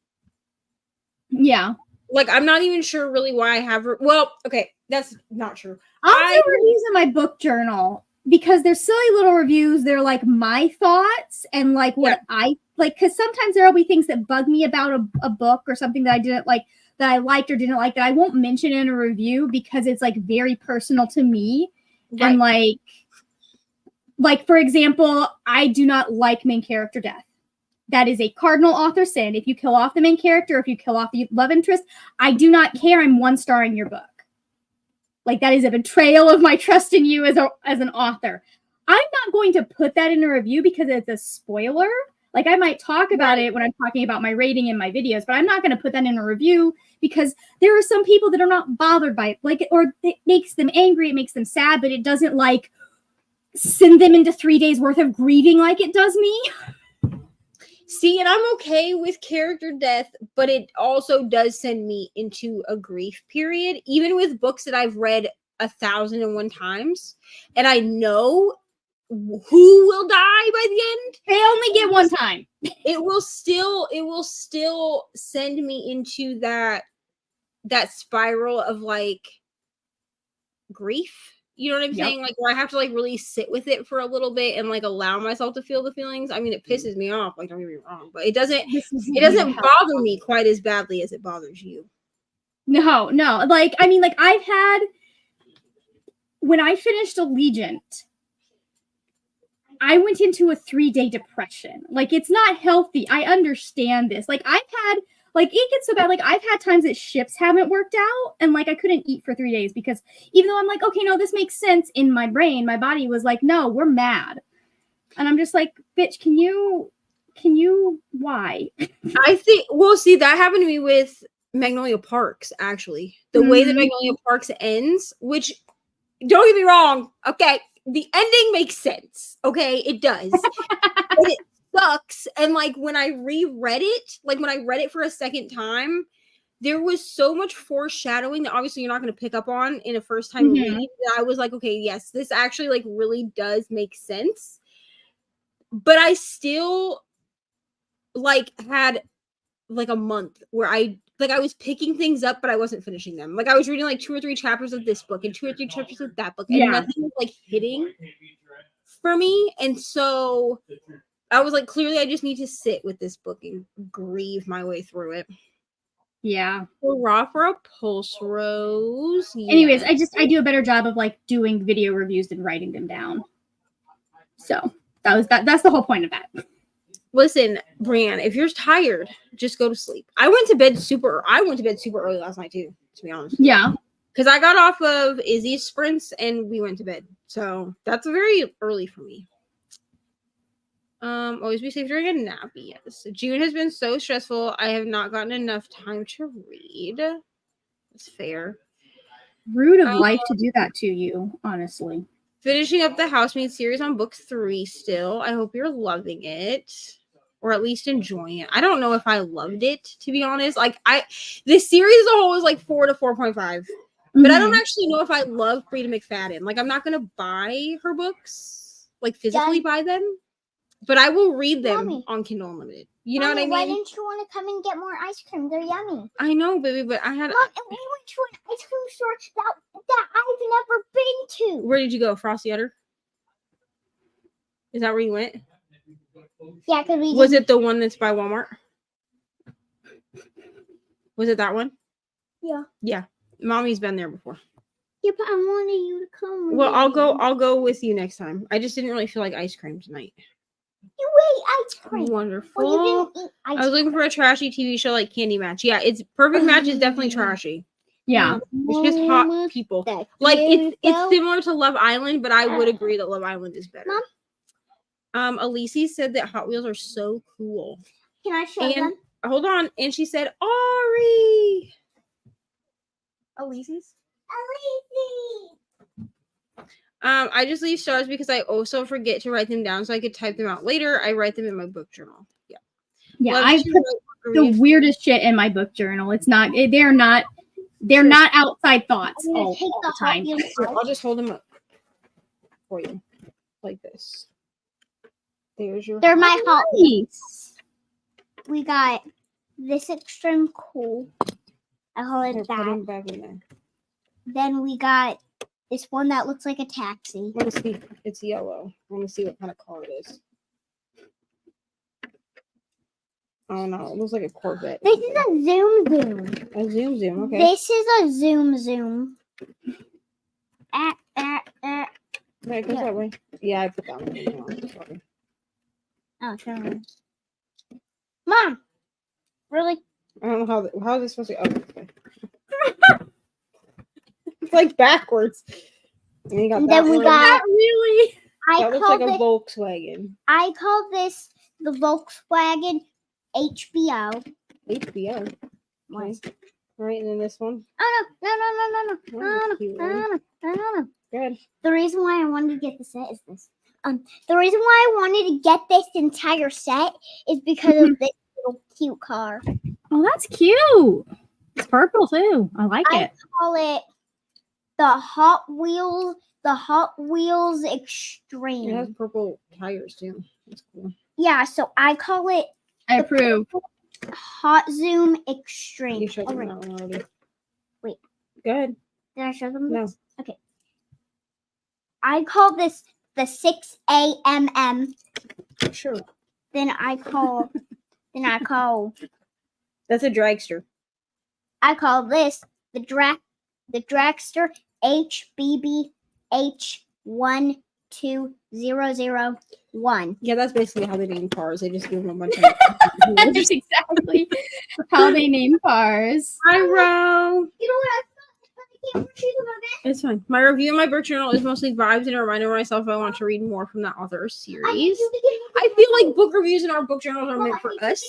yeah. Like, I'm not even sure really why I have. Well, okay, that's not true. I'll do reviews in my book journal because they're silly little reviews. They're like my thoughts and like what I like. Because sometimes there'll be things that bug me about a book or something that I didn't like, that I liked or didn't like, that I won't mention in a review because it's like very personal to me. Right. And like for example, I do not like main character death. That is a cardinal author sin. If you kill off the main character, if you kill off the love interest, I do not care. I'm 1 star in your book. Like, that is a betrayal of my trust in you as an author. I'm not going to put that in a review because it's a spoiler. Like, I might talk about it when I'm talking about my rating in my videos, but I'm not going to put that in a review because there are some people that are not bothered by it. Like, or it makes them angry, it makes them sad, but it doesn't like send them into 3 days worth of grieving like it does me. See, and I'm okay with character death, but it also does send me into a grief period, even with books that I've read 1,001 times, and I know who will die by the end. They only get 1 time. It will still send me into that spiral of like grief. You know what I'm saying? Like, where I have to like really sit with it for a little bit and like allow myself to feel the feelings. I mean, it pisses me off, like, don't get me wrong, but it doesn't bother me quite as badly as it bothers you. No. Like, I mean, like, I've had, when I finished Allegiant, I went into a 3-day depression. Like, it's not healthy. I understand this. Like, I've had, like, it gets so bad. Like, I've had times that shifts haven't worked out, and like I couldn't eat for 3 days because even though I'm like, okay, no, this makes sense in my brain, my body was like, no, we're mad. And I'm just like, bitch, can you why? I think, well, see, that happened to me with Magnolia Parks, actually. The way that Magnolia Parks ends, which, don't get me wrong, okay, the ending makes sense, okay, it does. But it sucks. And like when I reread it, like when I read it for a second time, there was so much foreshadowing that obviously you're not going to pick up on in a first time read, that I was like, okay, yes, this actually like really does make sense. But I still like had like a month where I was picking things up, but I wasn't finishing them. Like I was reading like 2 or 3 chapters of this book and 2 or 3 chapters of that book, and nothing was like hitting for me. And so I was like, clearly I just need to sit with this book and grieve my way through it. Yeah. Hurrah for a Pulse Rose. Anyways, I do a better job of like doing video reviews than writing them down. So that's the whole point of that. Listen, Brianne, if you're tired, just go to sleep. I went to bed super early last night too, to be honest. Yeah. Because I got off of Izzy's sprints and we went to bed. So that's very early for me. Always be safe during a nap. Yes. June has been so stressful. I have not gotten enough time to read. That's fair. Rude of life to do that to you, honestly. Finishing up the Housemaid series on book 3 still. I hope you're loving it. Or at least enjoying it. I don't know if I loved it, to be honest. Like this series as a whole is like 4 to 4.5. But I don't actually know if I love Frida McFadden. Like I'm not gonna buy her books, like physically buy them. But I will read them on Kindle Unlimited. You know what I mean? Why didn't you want to come and get more ice cream? They're yummy. I know, baby, but I had. Mom, and we went to an ice cream store that I've never been to. Where did you go? Frosty Udder? Is that where you went? Yeah, because we. Was it the one that's by Walmart? Was it that one? Yeah. Yeah, Mommy's been there before. Yeah, but I wanted you to come. Well, I'll go with you next time. I just didn't really feel like ice cream tonight. You ate ice cream. Wonderful. Well, you didn't eat ice cream. I was looking for a trashy TV show like Candy Match. Yeah, it's Perfect Match is definitely trashy. Yeah. It's just hot people. Like it's similar to Love Island, but I would agree that Love Island is better. Mom? Alicia said that Hot Wheels are so cool. Can I show them? Hold on. And she said, Ari. Alicia's? I just leave stars because I also forget to write them down so I could type them out later. I write them in my book journal. Yeah. Yeah, Love I to put write the reviews. weirdest shit in my book journal. It's not. They're not outside thoughts I'm gonna all take the the Hot time. Wheels Here, out. I'll just hold them up for you, like this. There's your. They're my Hot Wheels. Nice. We got this extreme cool. I call Here, it put that. them back in there. Then we got this one that looks like a taxi. Let me see. It's yellow. Let me see what kind of car it is. Oh no, it looks like a Corvette. This is a zoom zoom. A zoom zoom. Okay. This is a zoom zoom. Right, it goes yeah. that way. Yeah, I put that one. Sorry. Oh, sorry. Mom, really? I don't know how is this supposed to. Oh, okay. It's like backwards. And you got And that then we one. got. Not really. That looks like a Volkswagen. I call this the Volkswagen HBO. HBO. What? Okay. All right, and then this one. Oh no! Oh, cute one. No. Good. The reason why I wanted to get the set is this. The reason why I wanted to get this entire set is because of this little cute car. Oh, that's cute. It's purple too. I like I it. call it the Hot Wheels Extreme. It has purple tires too. That's cool. Yeah, so I call it I approve. Hot Zoom Extreme. You showed them Alright. that one already. Wait. Go ahead. Did I show them No. this? Okay. I call this the 6AMM. Sure. Then I call That's a dragster. I call this the dragster HBBH12001. Yeah, that's basically how they name cars. They just give them a bunch of. That's exactly how they name cars. Hi, Ro. You know what? I can't choose them again. It's fine. My review in my book journal is mostly vibes and a reminder myself I want to read more from that author's series. I feel like book reviews in our book journals are meant for us.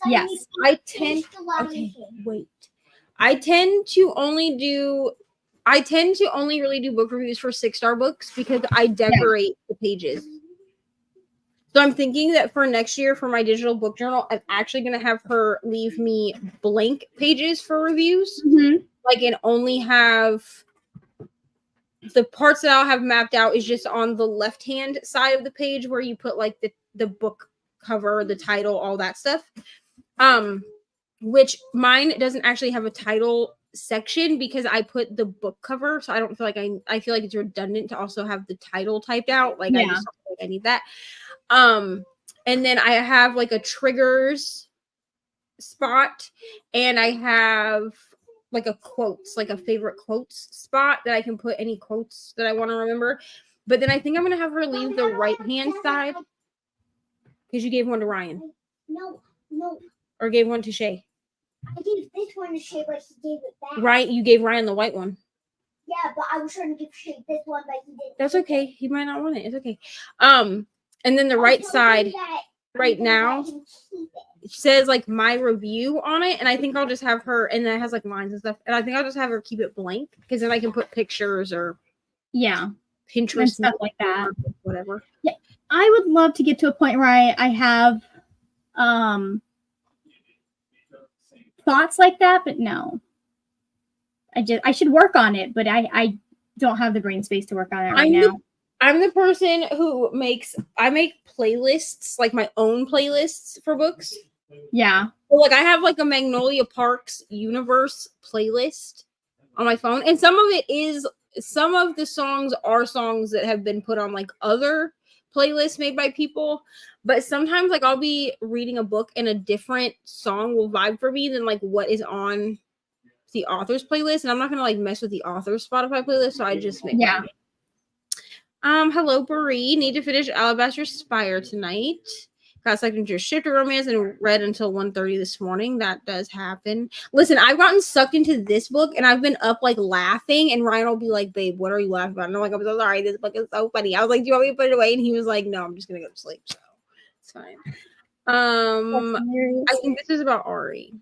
Yes. I tend. Okay, wait. I tend to only really do book reviews for 6-star books because I decorate the pages. So I'm thinking that for next year for my digital book journal, I'm actually going to have her leave me blank pages for reviews. Mm-hmm. Like, and only have the parts that I'll have mapped out is just on the left-hand side of the page where you put like the book cover, the title, all that stuff. Which mine doesn't actually have a title section because I put the book cover, so I don't feel like I feel like it's redundant to also have the title typed out. Like I just don't feel like I need that. And then I have like a triggers spot, and I have like a quotes, like a favorite quotes spot that I can put any quotes that I want to remember. But then I think I'm gonna have her leave the right hand side because you gave one to Ryan. No. Or gave one to Shay. I gave this one to Shay, but he gave it back. Right, you gave Ryan the white one. Yeah, but I was trying to give Shay this one, but he didn't. That's okay. He might not want it. It's okay. And then the right side right now says like my review on it, and I think I'll just have her, and then it has like lines and stuff, and I think I'll just have her keep it blank because then I can put pictures or Pinterest and stuff like that. Whatever. Yeah, I would love to get to a point where I have thoughts like that, but no. I should work on it, but I don't have the brain space to work on it right now. I'm the person who I make playlists, like my own playlists for books. Yeah. Well, like I have like a Magnolia Parks universe playlist on my phone, and some of the songs are songs that have been put on like other playlists made by people, but sometimes like I'll be reading a book and a different song will vibe for me than like what is on the author's playlist, and I'm not gonna like mess with the author's Spotify playlist, so I just make hello Brie, need to finish Alabaster Spire tonight. Got sucked into a shifter romance and read until 1:30 this morning. That does happen. Listen, I've gotten sucked into this book and I've been up like laughing, and Ryan will be like, babe, what are you laughing about? And I'm like, I'm so sorry, this book is so funny. I was like, do you want me to put it away? And he was like, no, I'm just gonna go to sleep, so it's fine. I think this is about Ari.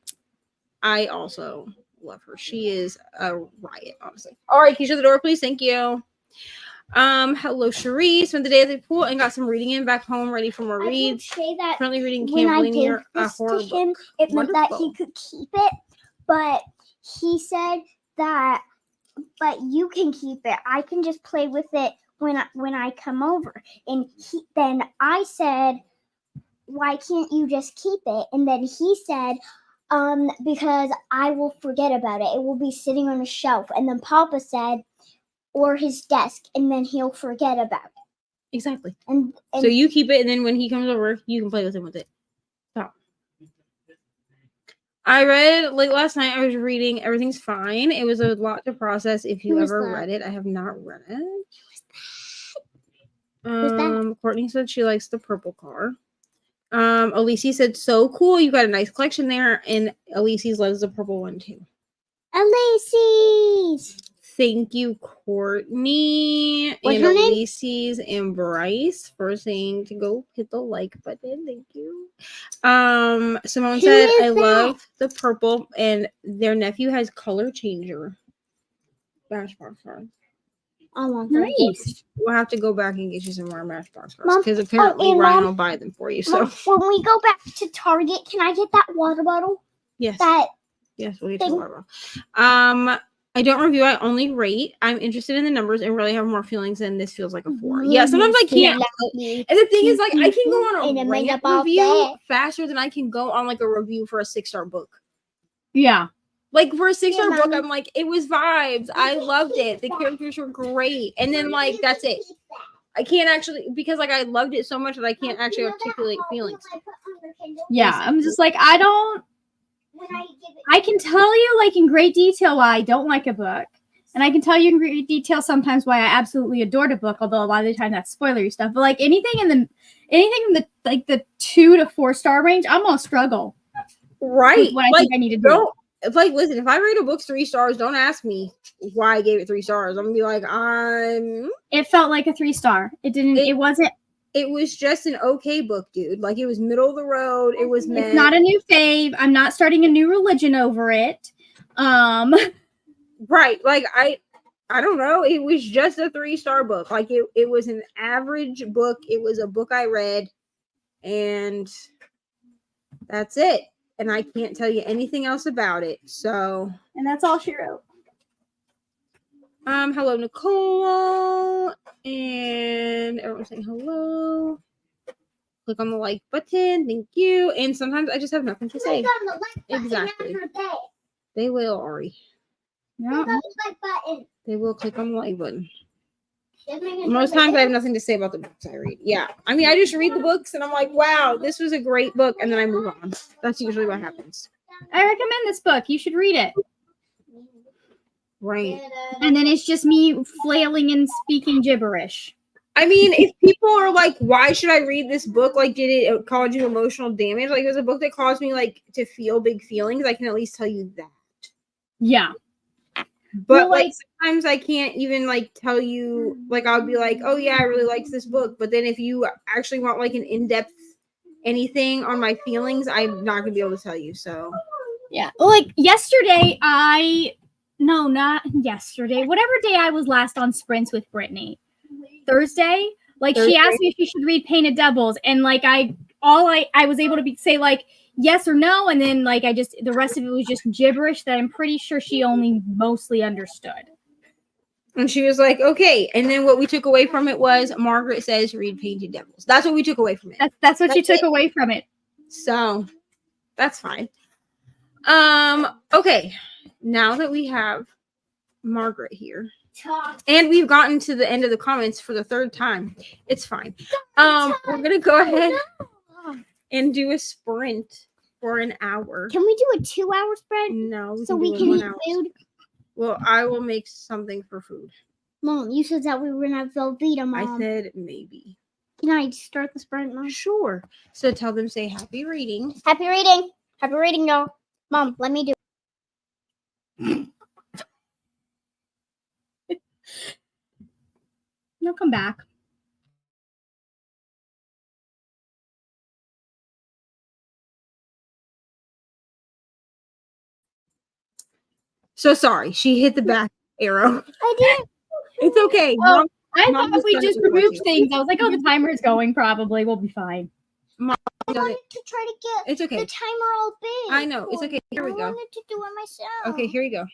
I also love her. She is a riot, honestly. All right, can you shut the door, please? Thank you. Hello, Cherie. Spent the day at the pool and got some reading in back home, ready for more I did reads. say that Currently reading when I Can't gave Believe a this to horror him, book. it meant that he Wonderful. could keep it, but he said that, but you can keep it. I can just play with it when I come over. And then I said, why can't you just keep it? And then he said, because I will forget about it. It will be sitting on a shelf. And then Papa said, or his desk, and then he'll forget about it. Exactly. And So you keep it, and then when he comes over, you can play with him with it. So I read late last night. I was reading Everything's Fine. It was a lot to process. If you Who is ever that? read it, I have not read it. Who's that? Courtney said she likes the purple car. Elise said, so cool. You got a nice collection there. And Elise loves the purple one too. Ulysses. Thank you, Courtney. What's and her name? Ulysses and Bryce for saying to go hit the like button. Thank you. Simone Who said, is I that? love the purple, and their nephew has color changer. Matchbox cards. I want them. Nice. We'll have to go back and get you some more Matchbox cards Mom, because apparently and Ryan Mom- will buy them for you. So Mom, when we go back to Target, can I get that water bottle? yes. That Yes, we'll get to thing. water. I don't review, I only rate. I'm interested in the numbers and really have more feelings than this feels like a 4. Yeah, sometimes I can't. And the thing is, like, I can go on a And I made rant up all review that. faster than I can go on like a review for a 6-star book. Yeah. Like for a 6-star book, Mommy. I'm like, it was vibes. I loved it. The characters were great. And then like that's it. I can't actually because like I loved it so much that I can't actually articulate feelings. Yeah. I'm just like, I don't. When I give it, I can tell you like in great detail why I don't like a book. And I can tell you in great detail sometimes why I absolutely adored a book, although a lot of the time that's spoilery stuff. But like anything in the 2 to 4 star range, I'm gonna struggle Right. with what I Like think I need to do. don't like listen, if I rate a book 3 stars, don't ask me why I gave it 3 stars. I'm gonna be like, It felt like a 3-star. It wasn't. it was just an okay book, dude. Like it was middle of the road. It was meant. It's not a new fave. I'm not starting a new religion over it. Right. Like I don't know. It was just a 3-star book. Like it was an average book. It was a book I read, and that's it. And I can't tell you anything else about it. So And that's all she wrote. hello, Nicole. And everyone's saying hello. Click on the like button. Thank you. And sometimes I just have nothing to say. click on the like button Exactly. after that. They will, Ari. Yeah. Click on the like button. They will click on the like button. Just make it Most so that times I have nothing to say about the books I read. Yeah. I mean, I just read the books and I'm like, wow, this was a great book. And then I move on. That's usually what happens. I recommend this book. You should read it. Right. And then it's just me flailing and speaking gibberish. I mean, if people are like, why should I read this book? Like, did it cause you emotional damage? Like, it was a book that caused me like to feel big feelings. I can at least tell you that. Yeah. But Well, like like- sometimes I can't even like tell you, like I'll be like, oh yeah, I really liked this book. But then if you actually want like an in-depth anything on my feelings, I'm not gonna be able to tell you. So Yeah. Well, like yesterday, not yesterday, whatever day I was last on sprints with Brittany. Thursday, like Thursday? she asked me if she should read Painted Doubles, and like I was able to say like yes or no, and then like the rest of it was just gibberish that I'm pretty sure she only mostly understood. and she was like, okay. And then what we took away from it was Margaret says read Painted Devils. That's what we took away from it. That's what she That's took away from it. So that's fine. Okay. Now that we have Margaret here, and we've gotten to the end of the comments for the 3rd time, it's fine. We're gonna go ahead and do a sprint for an hour. Can we do a 2-hour spread No, so can we do it can 1 eat hour. food? Well, I will make something for food. Mom, you said that we were gonna have Velveeta, Mom. I said maybe. Can I start the sprint, Mom? Sure. So tell them, say happy reading. Happy reading. Happy reading, y'all. Mom, let me do You'll come back. So sorry, she hit the back arrow. I did. It's okay. Oh, Mom, I Mom thought we started just recording. removed things. I was like, oh, the timer is going. Probably we'll be fine. I wanted to try to get It's okay. the timer all big. I know. It's okay. Here we I go. wanted to do it myself. Okay, here you go.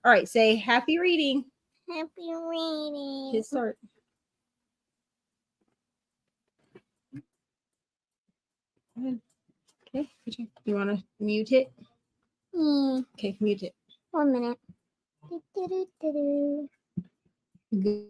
All right, say happy reading. Happy reading. Hit start. Go ahead. Okay, you want to mute it? Okay, mute it. 1 minute. Do-do-do-do-do. Good.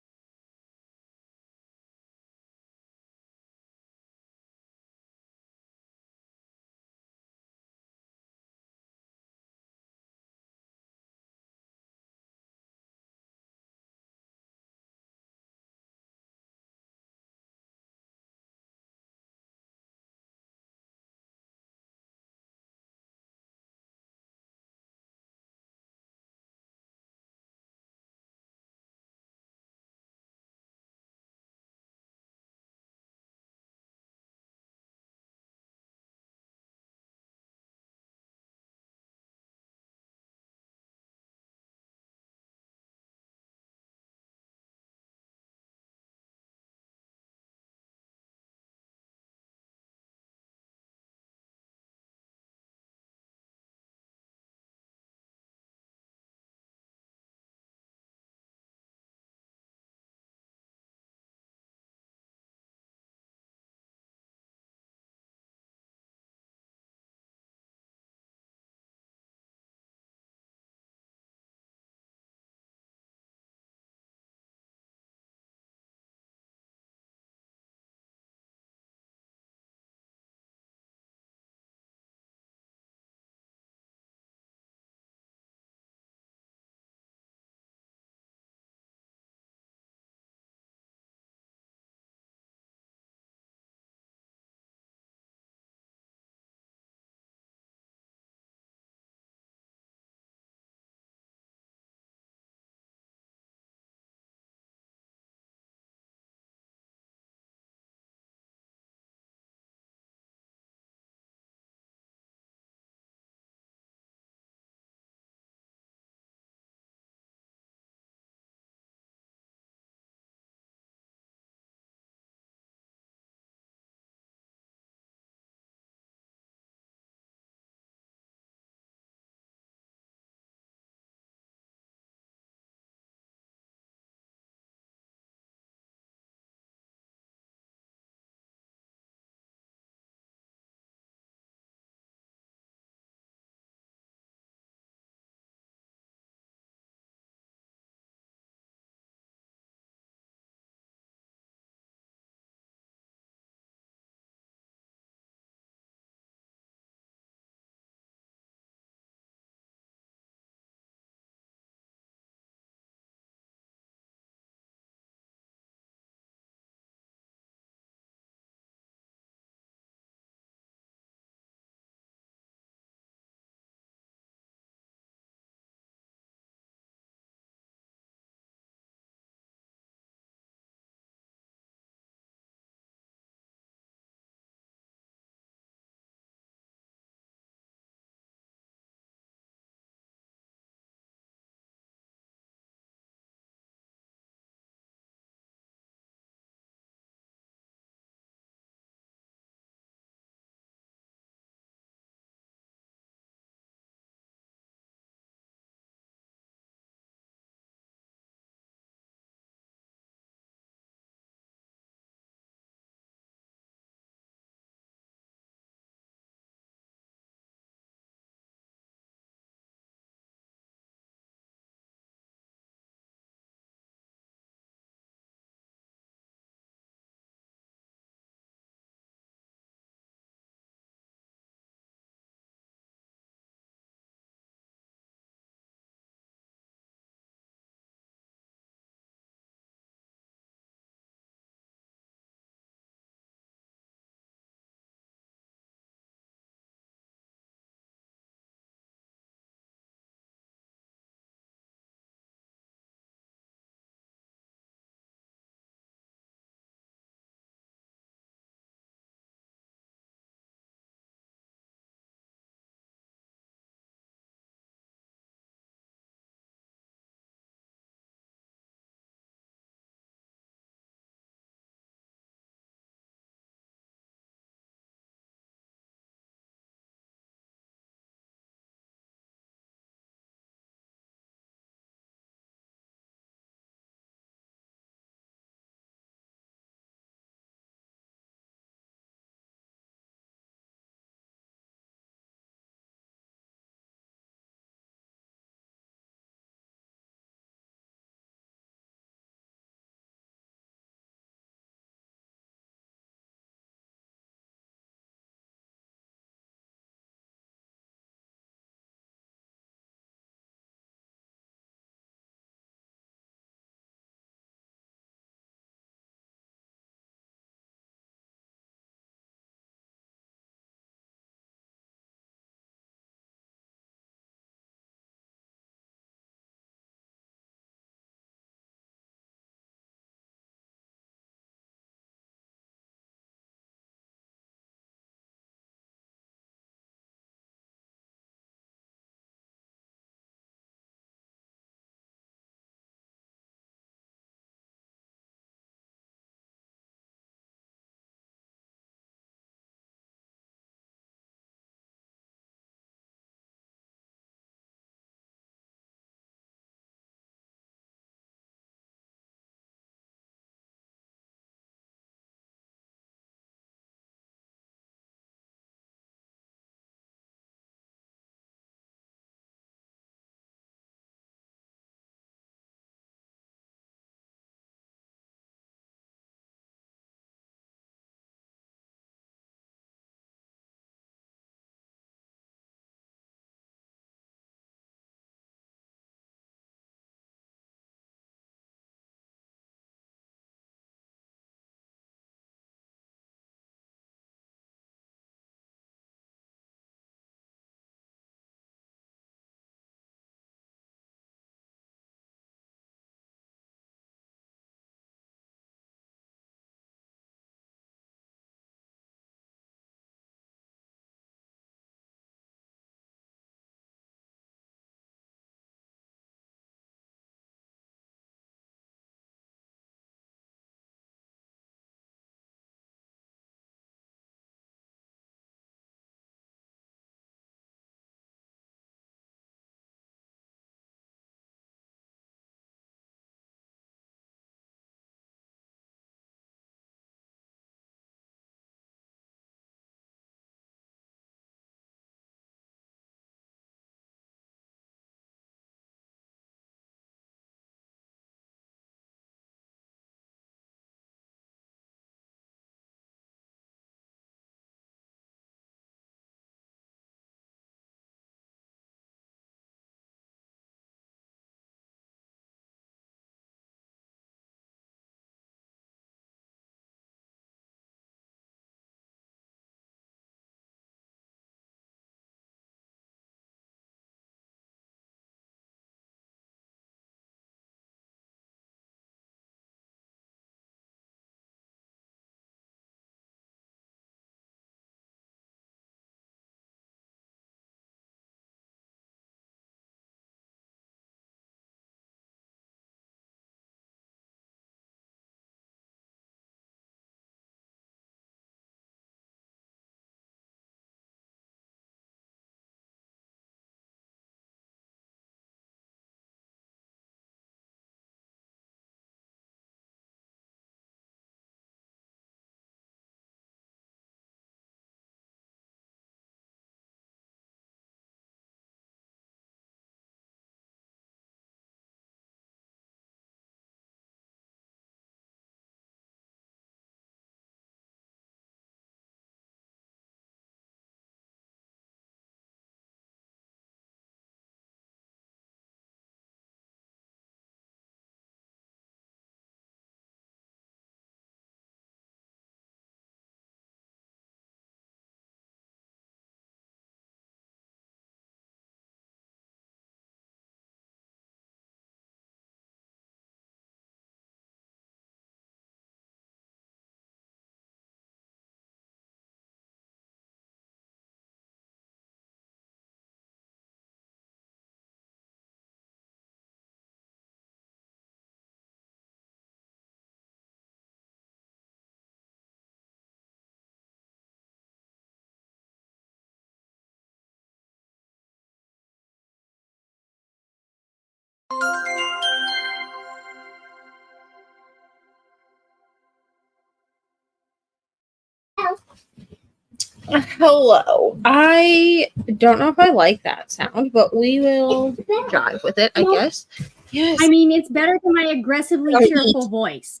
Hello. I don't know if I like that sound, but we will jive with it, I guess. Yes. I mean, it's better than my aggressively Go cheerful eat. voice.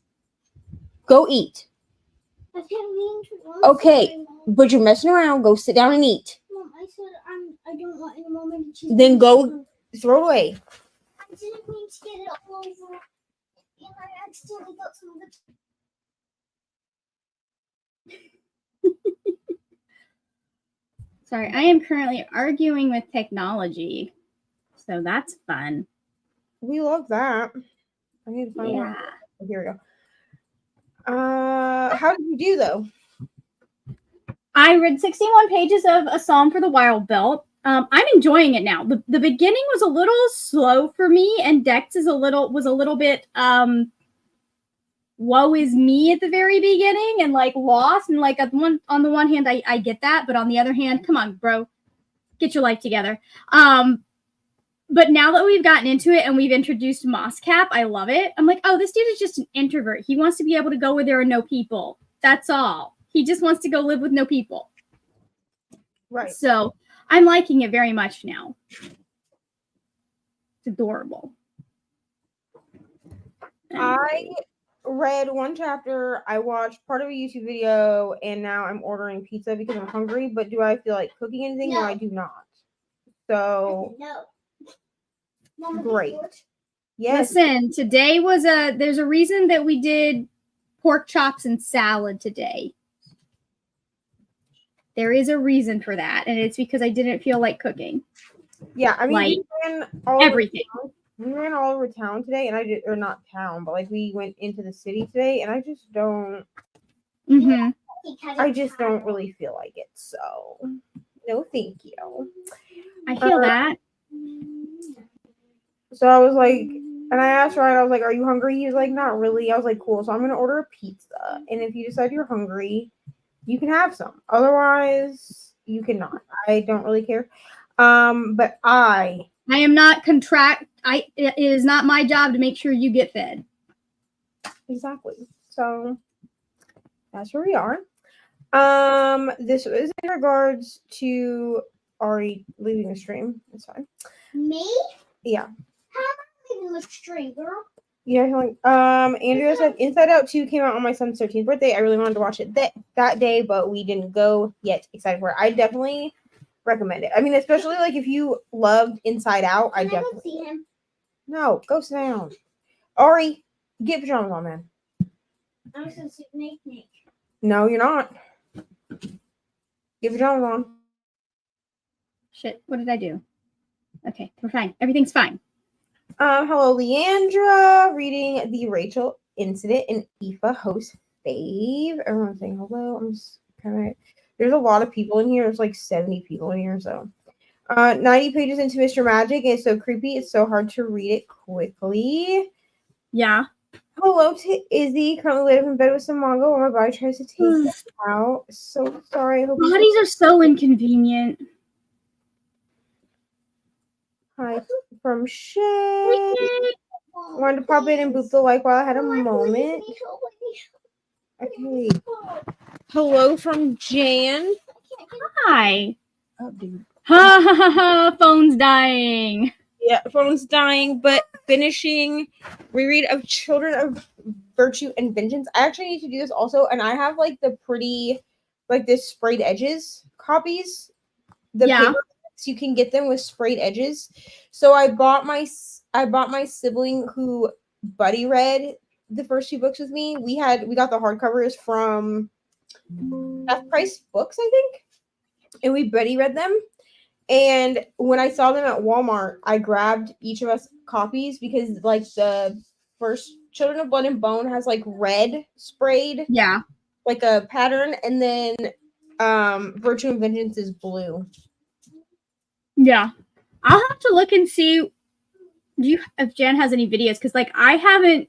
Go eat. I can't mean to. Okay, but you're messing around. Go sit down and eat. Mom, I said I don't want in a moment to. Then go throw it away. I didn't mean to get it all over, and I accidentally got some of the. Sorry, I am currently arguing with technology. So that's fun. We love that. I need to find Yeah. one. Here we go. How did you do though? I read 61 pages of A Psalm for the Wild Belt. I'm enjoying it now. The beginning was a little slow for me, and Dex was a little bit woe is me at the very beginning and like lost. And like on the one hand, I get that, but on the other hand, come on, bro, get your life together. But now that we've gotten into it and we've introduced Mosscap, I love it. I'm like, oh, this dude is just an introvert. He wants to be able to go where there are no people. That's all. He just wants to go live with no people. Right. So I'm liking it very much now. It's adorable. I read one chapter, I watched part of a YouTube video, and now I'm ordering pizza because I'm hungry. But do I feel like cooking anything? No, I do not. So No. Mama, great. Yes. Listen, today was there's a reason that we did pork chops and salad today. There is a reason for that, and it's because I didn't feel like cooking. Yeah, I mean, Like, we ran all everything. we ran all over town today, and I did, or not town, but like we went into the city today, and I just don't. Mm-hmm. I just don't really feel like it. So, no, thank you. I feel that. So I was like, and I asked Ryan, I was like, "Are you hungry?" He was like, "Not really." I was like, "Cool." So I'm gonna order a pizza, and if you decide you're hungry, you can have some. Otherwise, you cannot. I don't really care. But I am not it is not my job to make sure you get fed. Exactly. So that's where we are. This is in regards to Ari leaving the stream. That's fine. Me? Yeah. How am I leaving the stream, girl? Yeah, Andrea said Inside Out 2 came out on my son's 13th birthday. I really wanted to watch it that day, but we didn't go yet. Excited for it. I definitely recommend it. I mean, especially like if you loved Inside Out, I definitely see him. No, go sit down. Ari, get pajamas on, man. I was gonna sit Nick. No, you're not. Get pajamas on. Shit, what did I do? Okay, we're fine. Everything's fine. Hello, Leandra, reading the Rachel incident in Aoife host fave. Everyone's saying hello. I'm just kind of. There's a lot of people in here. There's like 70 people in here. So, 90 pages into Mr. Magic. It's so creepy. It's so hard to read it quickly. Yeah. Hello to Izzy. Currently laid up in bed with some manga while my body tries to take it out. So sorry. I hope Bodies are so inconvenient. Hi from Shay. Wanted to pop in and boop the like while I had a moment. Okay. Hello from Jan. Hi. Oh, dude. Ha ha ha ha. Phone's dying. Yeah, phone's dying, but finishing reread of Children of Virtue and Vengeance. I actually need to do this also, and I have like the pretty, like this sprayed edges copies. The paper, you can get them with sprayed edges. So I bought my sibling who buddy read the first two books with me. We got the hardcovers from F Price Books, I think, and we buddy read them. And when I saw them at Walmart, I grabbed each of us copies because like the first Children of Blood and Bone has like red sprayed, like a pattern, and then Virtue and Vengeance is blue. Yeah, I'll have to look and see if Jan has any videos, because like I haven't.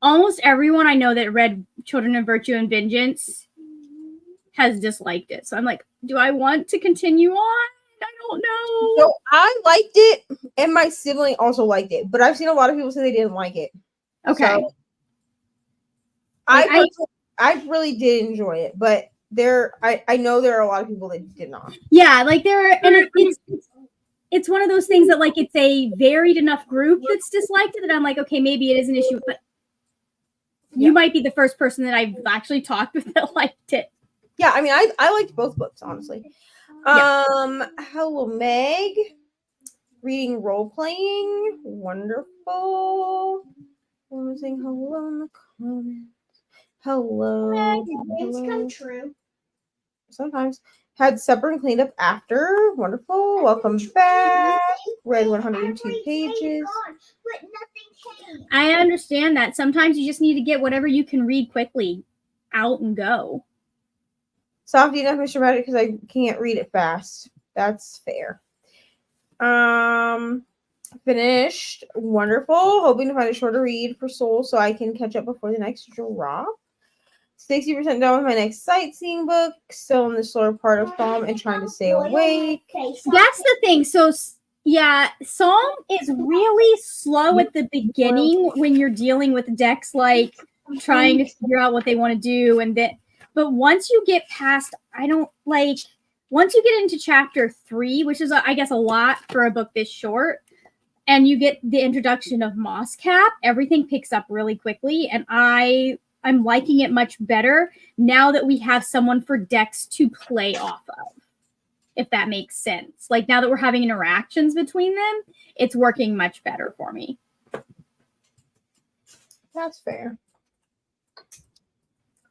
Almost everyone I know that read Children of Virtue and Vengeance has disliked it. So I'm like, do I want to continue on? I don't know. So I liked it, and my sibling also liked it, but I've seen a lot of people say they didn't like it. Okay. So I really did enjoy it, but I know there are a lot of people that did not. Yeah, like there are, and it's one of those things that like it's a varied enough group that's disliked it that I'm like, okay, maybe it is an issue, but you might be the first person that I've actually talked with that liked it. Yeah, I mean, I liked both books, honestly. Hello, Meg. Reading role playing, wonderful. I'm saying hello in the comments. Hello. Dreams come true. Sometimes had supper and cleaned up after. Wonderful. Welcome back. Read 102 pages. I understand that. Sometimes you just need to get whatever you can read quickly out and go. Softy enough, Mr. Magic, because I can't read it fast. That's fair. Finished. Wonderful. Hoping to find a shorter read for Soul so I can catch up before the next drop. 60% done with my next sightseeing book. Still in the slower part of Psalm and trying to stay awake. That's the thing. So yeah, Psalm is really slow at the beginning when you're dealing with decks like trying to figure out what they want to do, and that. But once you get past, once you get into chapter 3, which is I guess a lot for a book this short, and you get the introduction of Mosscap, everything picks up really quickly, and I'm liking it much better now that we have someone for decks to play off of, if that makes sense. Like now that we're having interactions between them, it's working much better for me. That's fair.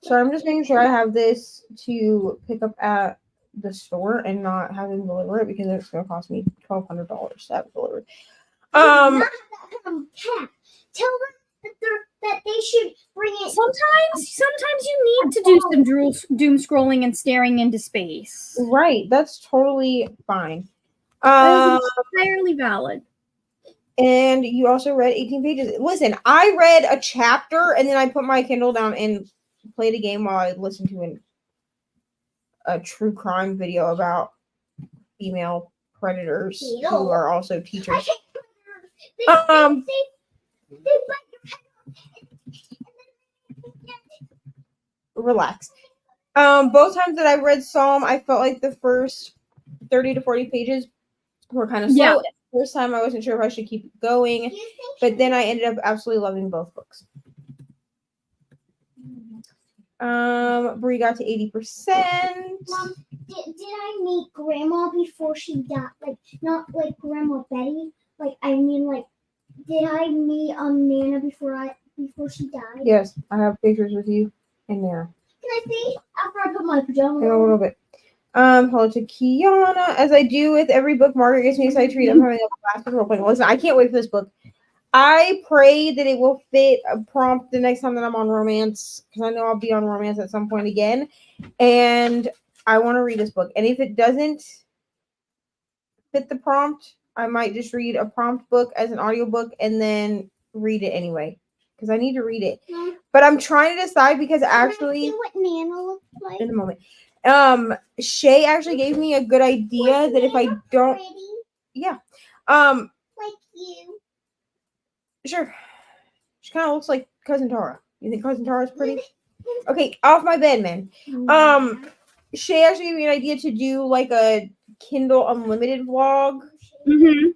So I'm just making sure I have this to pick up at the store and not have them deliver it because it's going to cost me $1,200 to have it delivered. Tell them that they should bring it. Sometimes you need to do some doom scrolling and staring into space. Right, that's totally fine. Entirely valid. And you also read 18 pages. Listen, I read a chapter and then I put my Kindle down and played a game while I listened to a true crime video about female predators who are also teachers. Relax. Both times that I read Psalm, I felt like the first 30 to 40 pages were kind of slow. Yeah. The first time I wasn't sure if I should keep going, but then I ended up absolutely loving both books. Brie got to 80%. Mom, did I meet Grandma before she died? Like, not like Grandma Betty. Like, I mean, like, did I meet Nana before she died? Yes, I have pictures with you and Nana. Can I see after I put my pajamas In a on? little bit. Hello to Kiana. As I do with every book, Margaret gets me excited to read. I'm having a blast with role playing. Listen, I can't wait for this book. I pray that it will fit a prompt the next time that I'm on romance, because I know I'll be on romance at some point again. And I want to read this book. And if it doesn't fit the prompt, I might just read a prompt book as an audiobook and then read it anyway, because I need to read it. But I'm trying to decide because actually, Can I see what Nana looks like? in a moment, Shay actually gave me a good idea that if I don't, Pretty, yeah, like you. sure, she kind of looks like Cousin Tara. You think Cousin Tara's pretty? Okay, off my bed, man. Shay actually gave me an idea to do like a Kindle Unlimited vlog. Mm-hmm.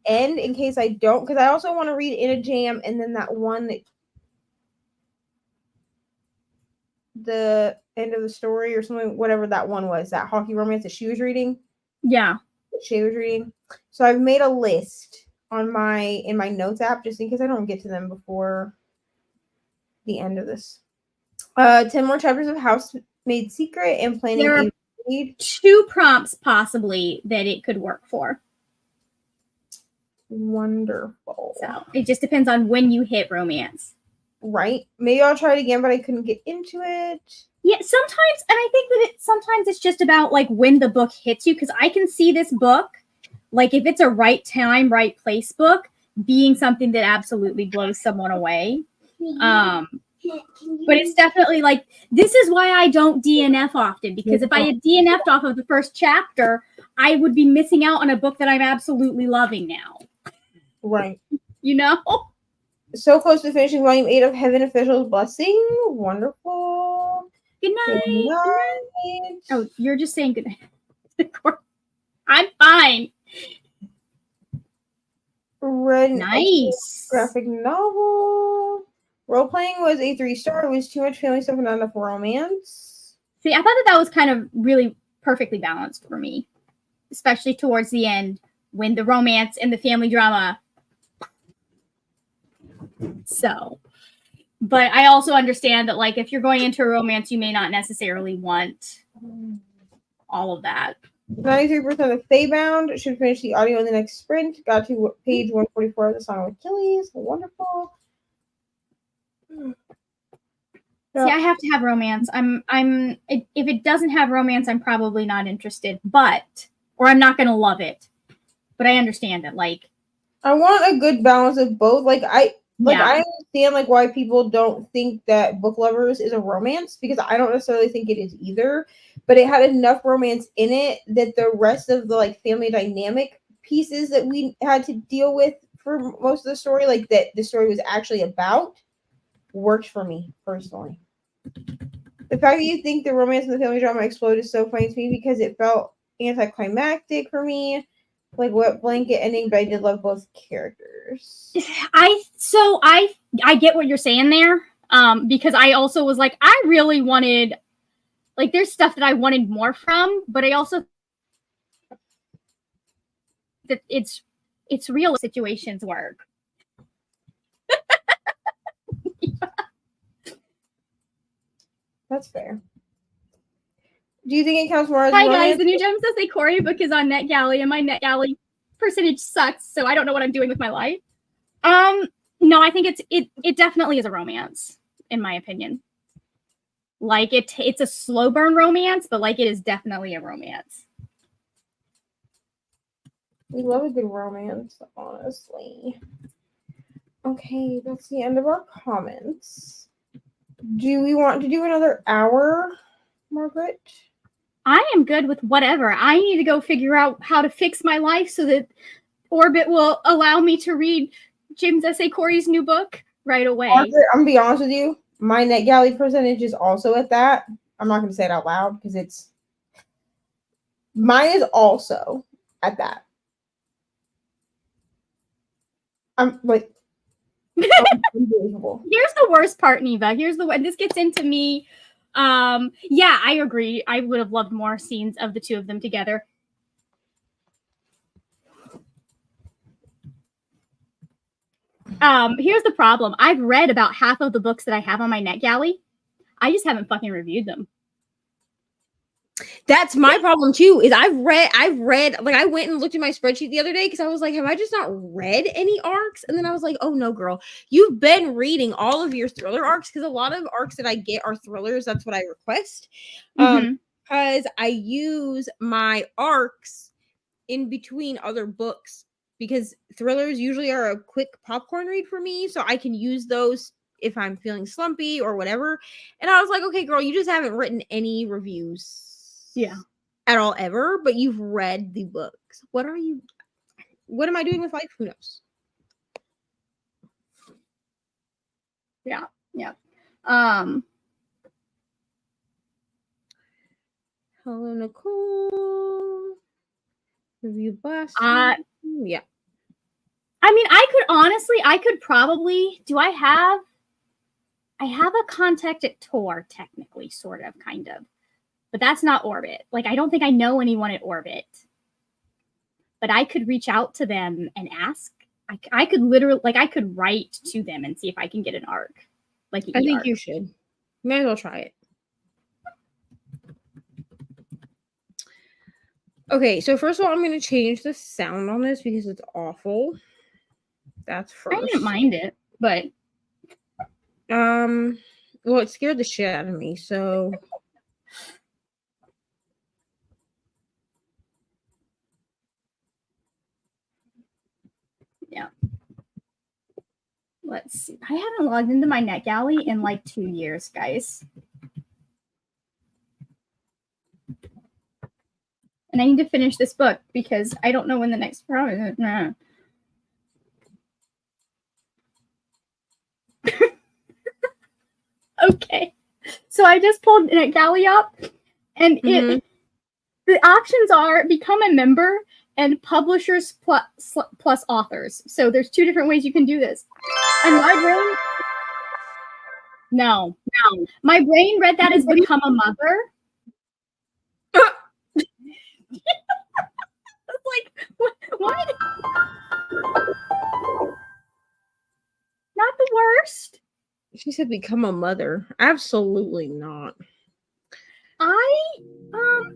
And in case I don't, because I also want to read In a Jam and then that one that the end of the story or something, whatever that one was, that hockey romance that she was reading. Yeah. She was reading. So I've made a list on in my notes app just in case I don't get to them before the end of this. 10 more chapters of Housemaid Secret and planning There are a read. 2 prompts possibly that it could work for. Wonderful. So it just depends on when you hit romance. Right? Maybe I'll try it again, but I couldn't get into it. Yeah, sometimes, and I think that sometimes it's just about like when the book hits you, because I can see this book, like if it's a right time, right place book, being something that absolutely blows someone away. But it's definitely like, this is why I don't DNF often, because if I had DNF'd off of the first chapter, I would be missing out on a book that I'm absolutely loving now. Right. You know? So close to finishing volume 8 of Heaven Official's Blessing. Wonderful. Good night. Good Good night. night. Oh, you're just saying good night. I'm fine. Read Nice. graphic novel. Role playing was a 3-star. It was too much family stuff and not enough romance. See, I thought that was kind of really perfectly balanced for me, especially towards the end when the romance and the family drama. So, but I also understand that, like, if you're going into a romance, you may not necessarily want all of that. 93% of Feybound should finish the audio in the next sprint. Got to page 144 of the Song of Achilles. Wonderful. See, I have to have romance. If it doesn't have romance, I'm probably not interested, or I'm not going to love it. But I understand it. Like, I want a good balance of both. I understand why people don't think that Book Lovers is a romance, because I don't necessarily think it is either. But it had enough romance in it that the rest of the family dynamic pieces that we had to deal with for most of the story, that the story was actually about, worked for me personally. The fact that you think the romance and the family drama explode is so funny to me because it felt anticlimactic for me. What blanket ending, but I did love both characters. I get what you're saying there. Because I also was like, I really wanted, there's stuff that I wanted more from, but I also that it's real situations work. That's fair. Do you think it counts more as Hi romance? guys, the new Gems Say Corey book is on NetGalley, and my NetGalley percentage sucks, so I don't know what I'm doing with my life. No, I think it definitely is a romance, in my opinion. It's a slow burn romance, but it is definitely a romance. We love a good romance, honestly. Okay, that's the end of our comments. Do we want to do another hour, Margaret? I am good with whatever. I need to go figure out how to fix my life so that Orbit will allow me to read James S.A. Corey's new book right away. Margaret, I'm gonna be honest with you. My NetGalley percentage is also at that. I'm not gonna say it out loud because mine is also at that. I'm unbelievable. Here's the worst part, Neva. Here's the one. This gets into me. Yeah, I agree. I would have loved more scenes of the two of them together. Here's the problem. I've read about half of the books that I have on my NetGalley. I just haven't fucking reviewed them. That's my problem too. Is I've read. I went and looked at my spreadsheet the other day because I was like, have I just not read any arcs? And then I was like, oh no, girl, you've been reading all of your thriller arcs, because a lot of arcs that I get are thrillers. That's what I request. Because I use my arcs in between other books, because thrillers usually are a quick popcorn read for me, so I can use those if I'm feeling slumpy or whatever. And I was like, okay, girl, you just haven't written any reviews. Yeah. At all ever, but you've read the books. What am I doing with life? Who knows? Yeah. Hello, Nicole. Review blast. Yeah. I mean, I could probably, I have a contact at Tor, technically, sort of, kind of. But that's not Orbit. I don't think I know anyone at Orbit. But I could reach out to them and ask. I could literally, I could write to them and see if I can get an arc. I think you should. You may as well try it. Okay, so first of all, I'm going to change the sound on this because it's awful. That's first. I didn't mind it, but... Well, it scared the shit out of me, so... Yeah. Let's see. I haven't logged into my NetGalley in 2 years, guys. And I need to finish this book because I don't know when the next promise is. Nah. Okay. So I just pulled NetGalley up, and Mhm. the options are become a member and publishers plus authors. So there's 2 different ways you can do this. And my brain, no, my brain read that as become a mother. It's like, what? Not the worst. She said become a mother. Absolutely not.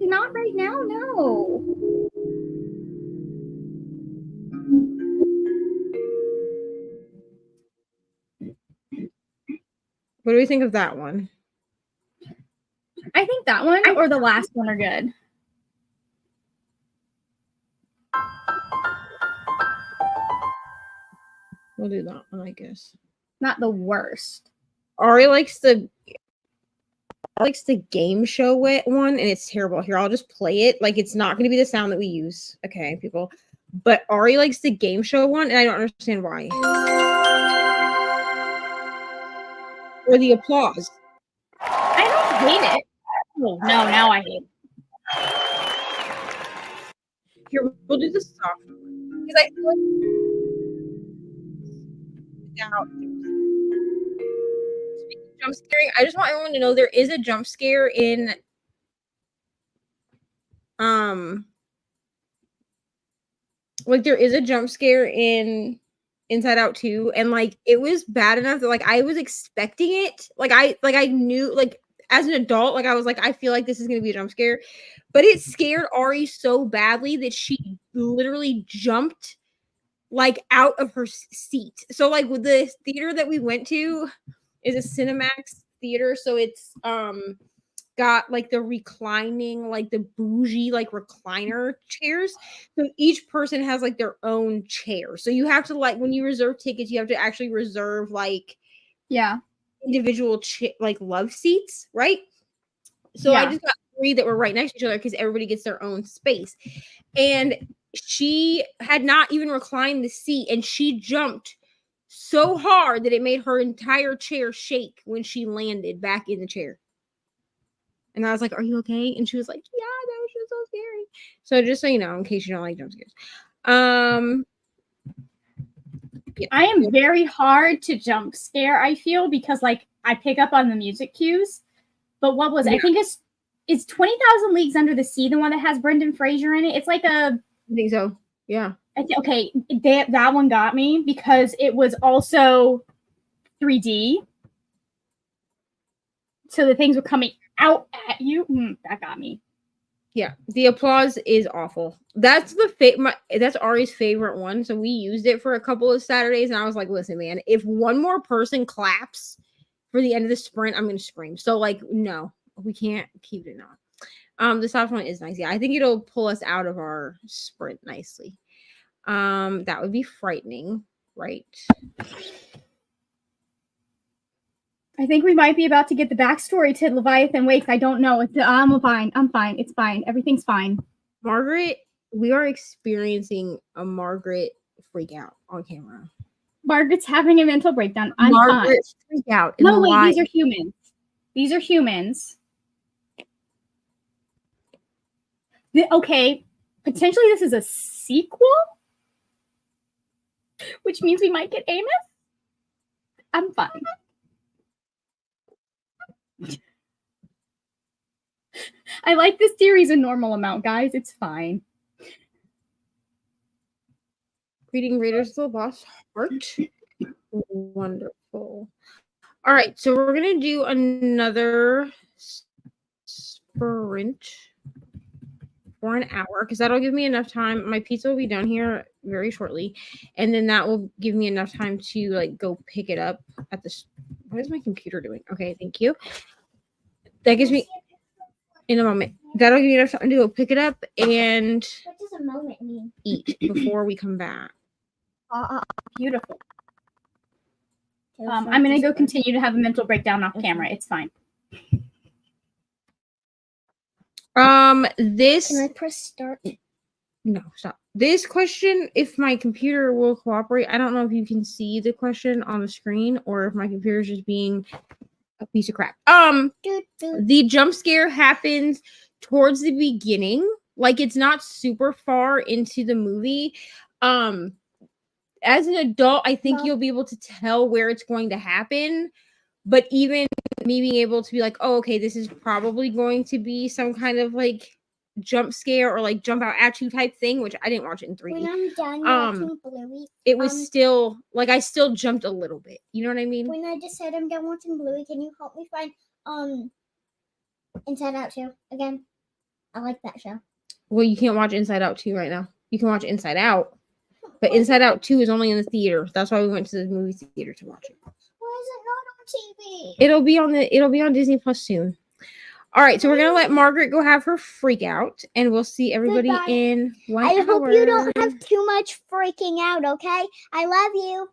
Not right now, no. What do we think of that one? I think that one or the last one are good. We'll do that one, I guess. Not the worst. Ari likes the game show one, and it's terrible. Here, I'll just play it. Like, it's not going to be the sound that we use. Okay, people. But Ari likes the game show one, and I don't understand why. Or the applause. I don't hate it. Oh, no, now I hate it. Here, we'll do the soft one. Because I feel like jump scaring, I just want everyone to know there is a jump scare in like there is a jump scare in Inside Out 2, and like it was bad enough that like I was expecting it. Like I knew, like as an adult, like I was like, I feel like this is gonna be a jump scare. But it scared Ari so badly that she literally jumped like out of her seat. So like with the theater that we went to is a Cinemax theater, so it's got like the reclining, like the bougie, like recliner chairs. So each person has like their own chair. So you have to, like, when you reserve tickets, you have to actually reserve like individual like love seats, right? So I just got 3 that were right next to each other because everybody gets their own space. And she had not even reclined the seat, and she jumped so hard that it made her entire chair shake when she landed back in the chair. And I was like, "Are you okay?" And she was like, "Yeah, that was just so scary." So just so you know, in case you don't like jump scares. Yeah. I am very hard to jump scare, I feel, because like I pick up on the music cues. But what was I think it's 20,000 Leagues Under the Sea, the one that has Brendan Fraser in it. It's like a I think so. Yeah. Okay, that one got me because it was also 3D. So the things were coming out at you. That got me. Yeah, the applause is awful. That's that's Ari's favorite one. So we used it for a couple of Saturdays, and I was like, "Listen, man, if one more person claps for the end of the sprint, I'm gonna scream." So like, no, we can't keep it on. The soft one is nice. Yeah, I think it'll pull us out of our sprint nicely. That would be frightening, right? I think we might be about to get the backstory to Leviathan Wakes. I don't know. I'm fine. I'm fine. It's fine. Everything's fine. Margaret, we are experiencing a Margaret freak out on camera. Margaret's having a mental breakdown. Margaret freak out. No, wait, these are humans. These are humans. Okay, potentially this is a sequel, which means we might get Amos. I'm fine. I like this series a normal amount, guys. It's fine. Reading Raiders of the Lost Heart. Wonderful. All right, so we're going to do another sprint for an hour because that'll give me enough time. My pizza will be down here very shortly, and then that will give me enough time to like go pick it up at the. What is my computer doing? Okay, thank you. That gives me in a moment. That'll give me enough time to go pick it up and what does a moment mean? Eat before we come back. Beautiful. I'm gonna go continue to have a mental breakdown off camera. It's fine. This. Can I press start? No, stop. This question, if my computer will cooperate, I don't know if you can see the question on the screen or if my computer is just being a piece of crap. Doot, doot. The jump scare happens towards the beginning, like it's not super far into the movie. As an adult, I think Mom. you'll be able to tell where it's going to happen. But even me being able to be like, oh, okay, this is probably going to be some kind of like jump scare or like jump out at you type thing, which I didn't watch it in 3D. When I'm done Um, watching Bluey, It was still like I still jumped a little bit. You know what I mean? when I just said I'm done watching Bluey, can you help me find Inside Out 2 again? I like that show. Well, you can't watch Inside Out 2 right now. You can watch Inside Out, but Inside Out 2 is only in the theater. That's why we went to the movie theater to watch it. Why is it not on TV? It'll be on Disney Plus soon. All right, so we're gonna let Margaret go have her freak out, and we'll see everybody Goodbye. in 1 I hour. hope you don't have too much freaking out, okay? I love you.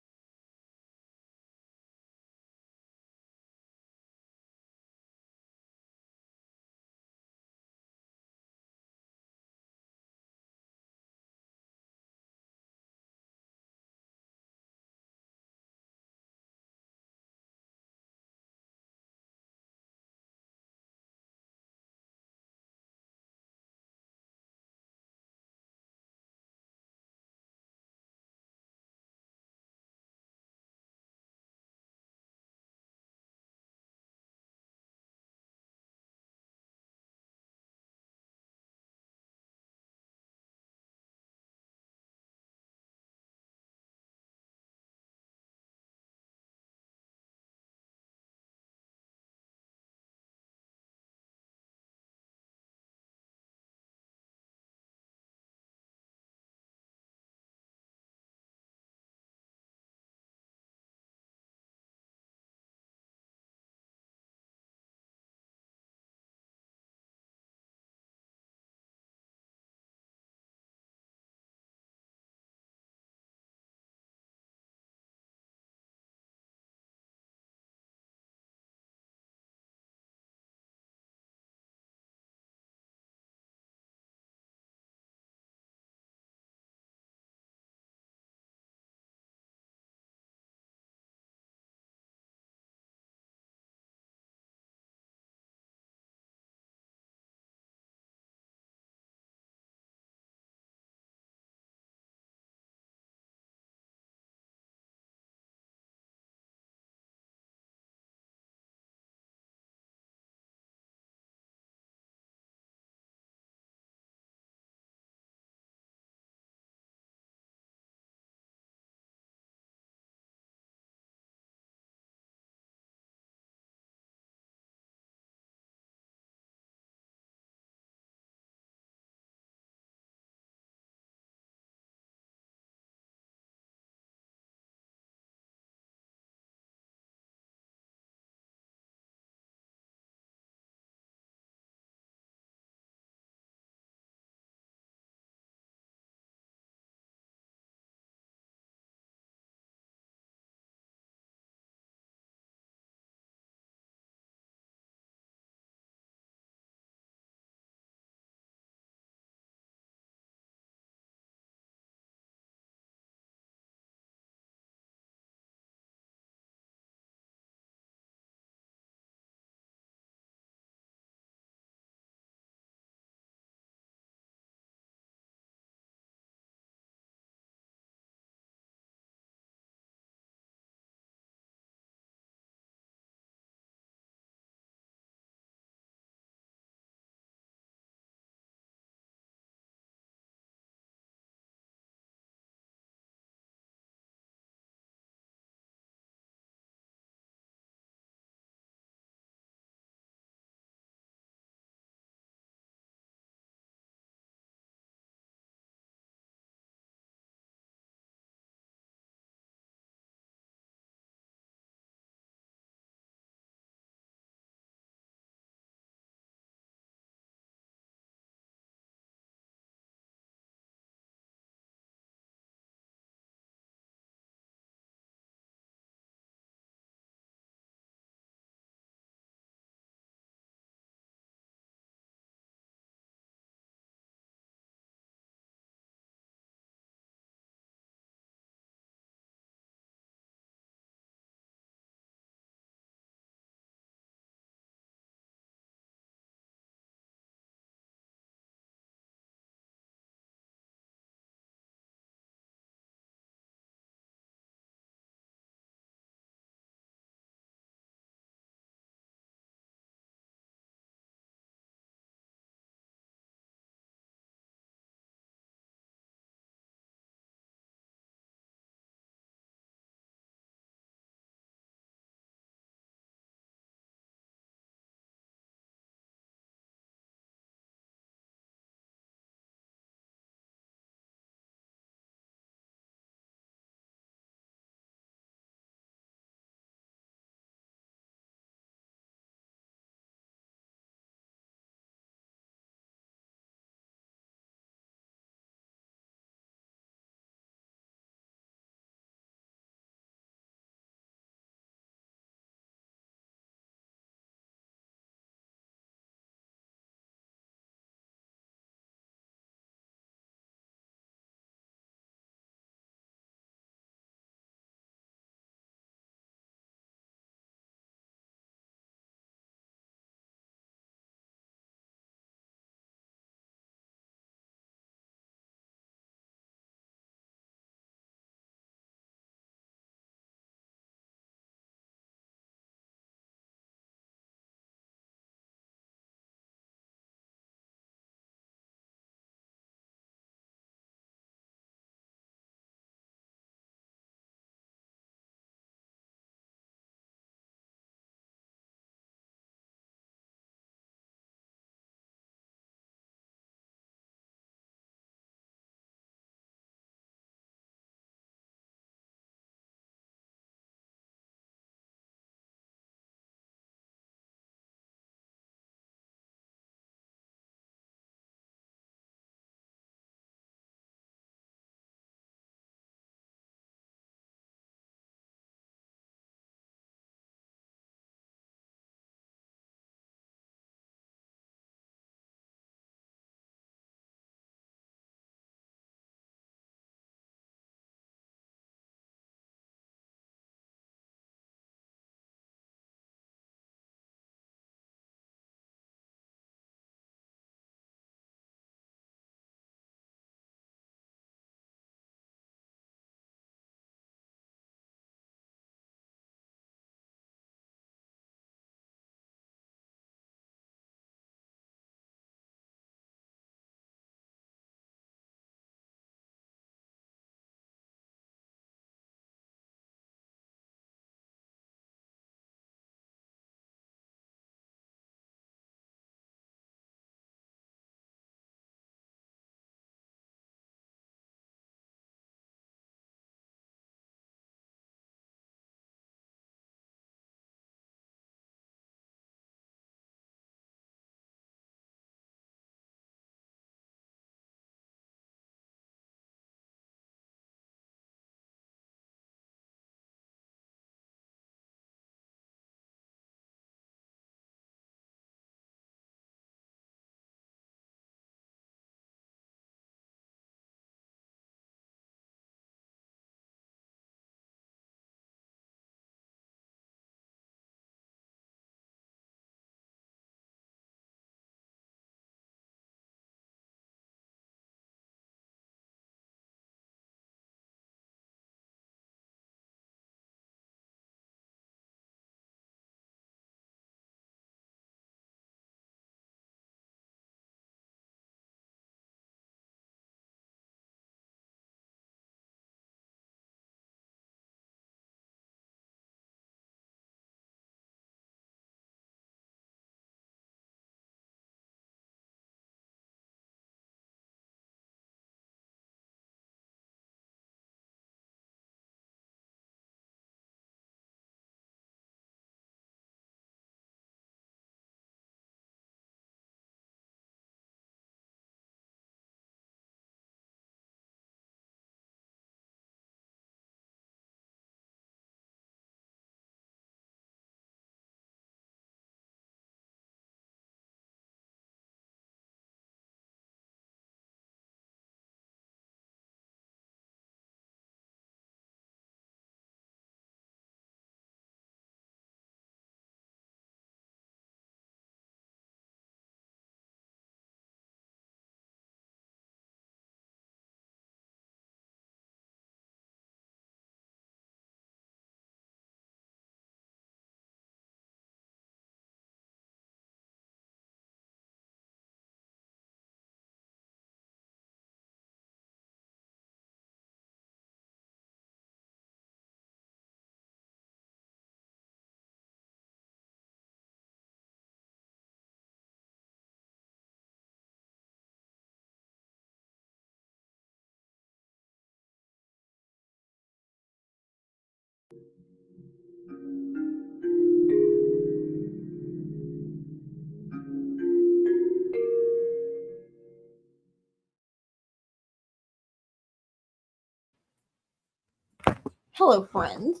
Hello, friends.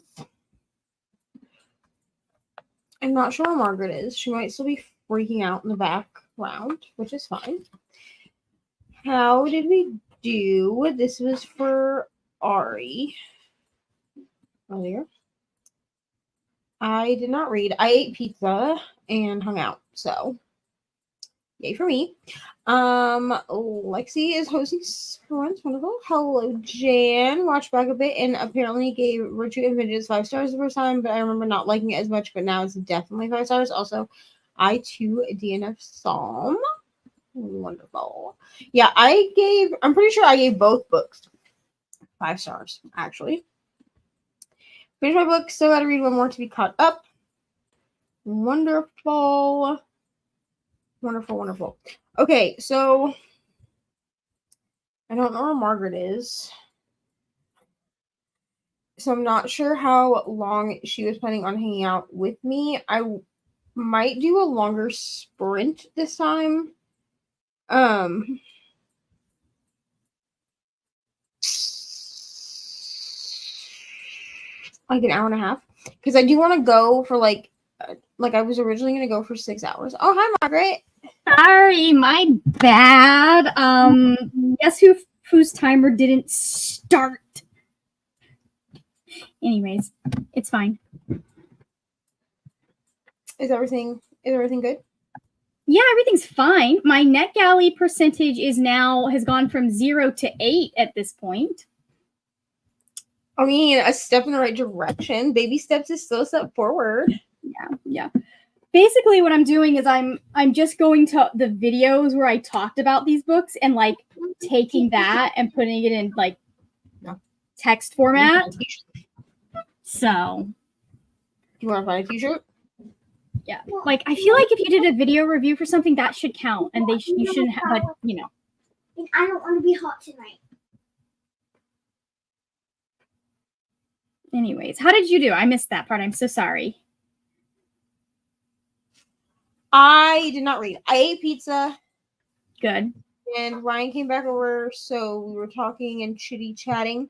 I'm not sure where Margaret is. She might still be freaking out in the background, which is fine. How did we do? This was for Ari earlier. I did not read. I ate pizza and hung out. So, yay for me. Lexi is hosting Runs Wonderful. Hello, Jan. Watched back a bit and apparently gave Virtue and Vengeance 5 stars the first time, but I remember not liking it as much, but now it's definitely 5 stars. Also, I too DNF Psalm. Wonderful. Yeah, I'm pretty sure I gave both books 5 stars, actually. Finished my book, so I gotta read one more to be caught up. Wonderful. Wonderful, wonderful. Okay, so I don't know where Margaret is. So I'm not sure how long she was planning on hanging out with me. I might do a longer sprint this time. Like an hour and a half. Because I do want to go for like I was originally going to go for 6 hours. Oh, hi, Margaret. Sorry, my bad. Guess whose timer didn't start? Anyways, it's fine. Is everything good? Yeah, everything's fine. My NetGalley percentage has gone from 0 to 8 at this point. I mean, a step in the right direction. Baby steps is still a step forward. Yeah. Basically, what I'm doing is I'm just going to the videos where I talked about these books and like taking that and putting it in like text format. So, You want to find a t-shirt? Yeah, like I feel like if you did a video review for something, that should count, and you shouldn't have, but you know. I don't want to be hot tonight. Anyways, how did you do? I missed that part. I'm so sorry. I did not read. I ate pizza. Good. And Ryan came back over, so we were talking and chitty-chatting.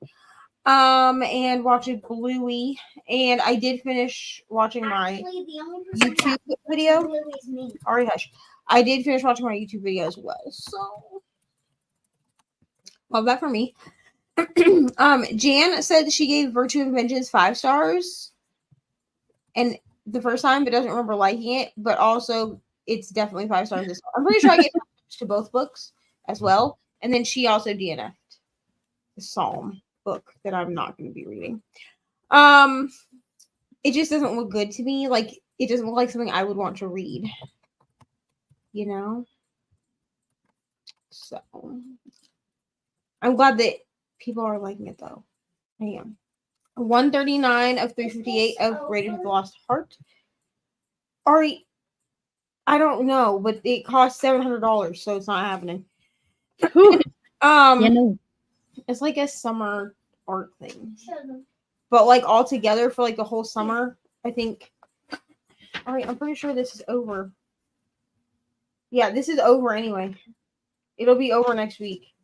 And watching Bluey. And I did finish watching my YouTube video. Alright, hush. I did finish watching my YouTube video as well. So love that for me. Jan said she gave Virtue and Vengeance 5 stars. And the first time, but doesn't remember liking it. But also, it's definitely 5 stars this time. I'm pretty sure I gave to both books as well. And then she also DNF'd the Psalm book that I'm not going to be reading. It just doesn't look good to me. Like, it doesn't look like something I would want to read. You know? So, I'm glad that people are liking it, though. I am. 139 of 358 of Rated with the Lost Heart. Ari, I don't know, but it costs $700, so it's not happening. No. It's like a summer art thing. But like all together for like the whole summer, I think. All right, I'm pretty sure this is over. Yeah, this is over anyway. It'll be over next week.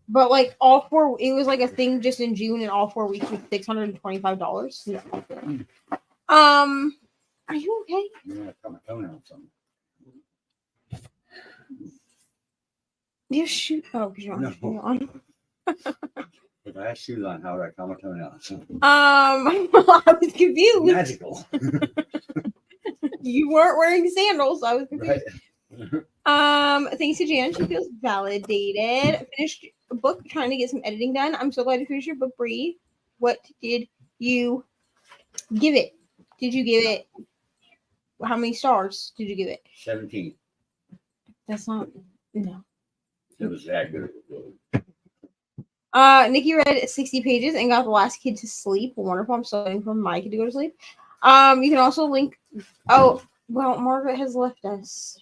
But like all 4, it was like a thing just in June, and all 4 weeks was $625. Are you okay? Yeah, cut my toenail or something. You shoot. Oh, because you're on. No. On. If I had shoes on, how would I cut my toenail? I was confused. Magical. You weren't wearing sandals, so I was confused. Right. Thanks to Jan, she feels validated. Finished a book, trying to get some editing done. I'm so glad to finish your book, Bree. What did you give it? Did you give it? How many stars did you give it? 17. That's not. No. It was that good. Nikki read 60 pages and got The Last Kid to Sleep. Wonderful. I'm still waiting for my kid to go to sleep. You can also link. Oh, well, Margaret has left us.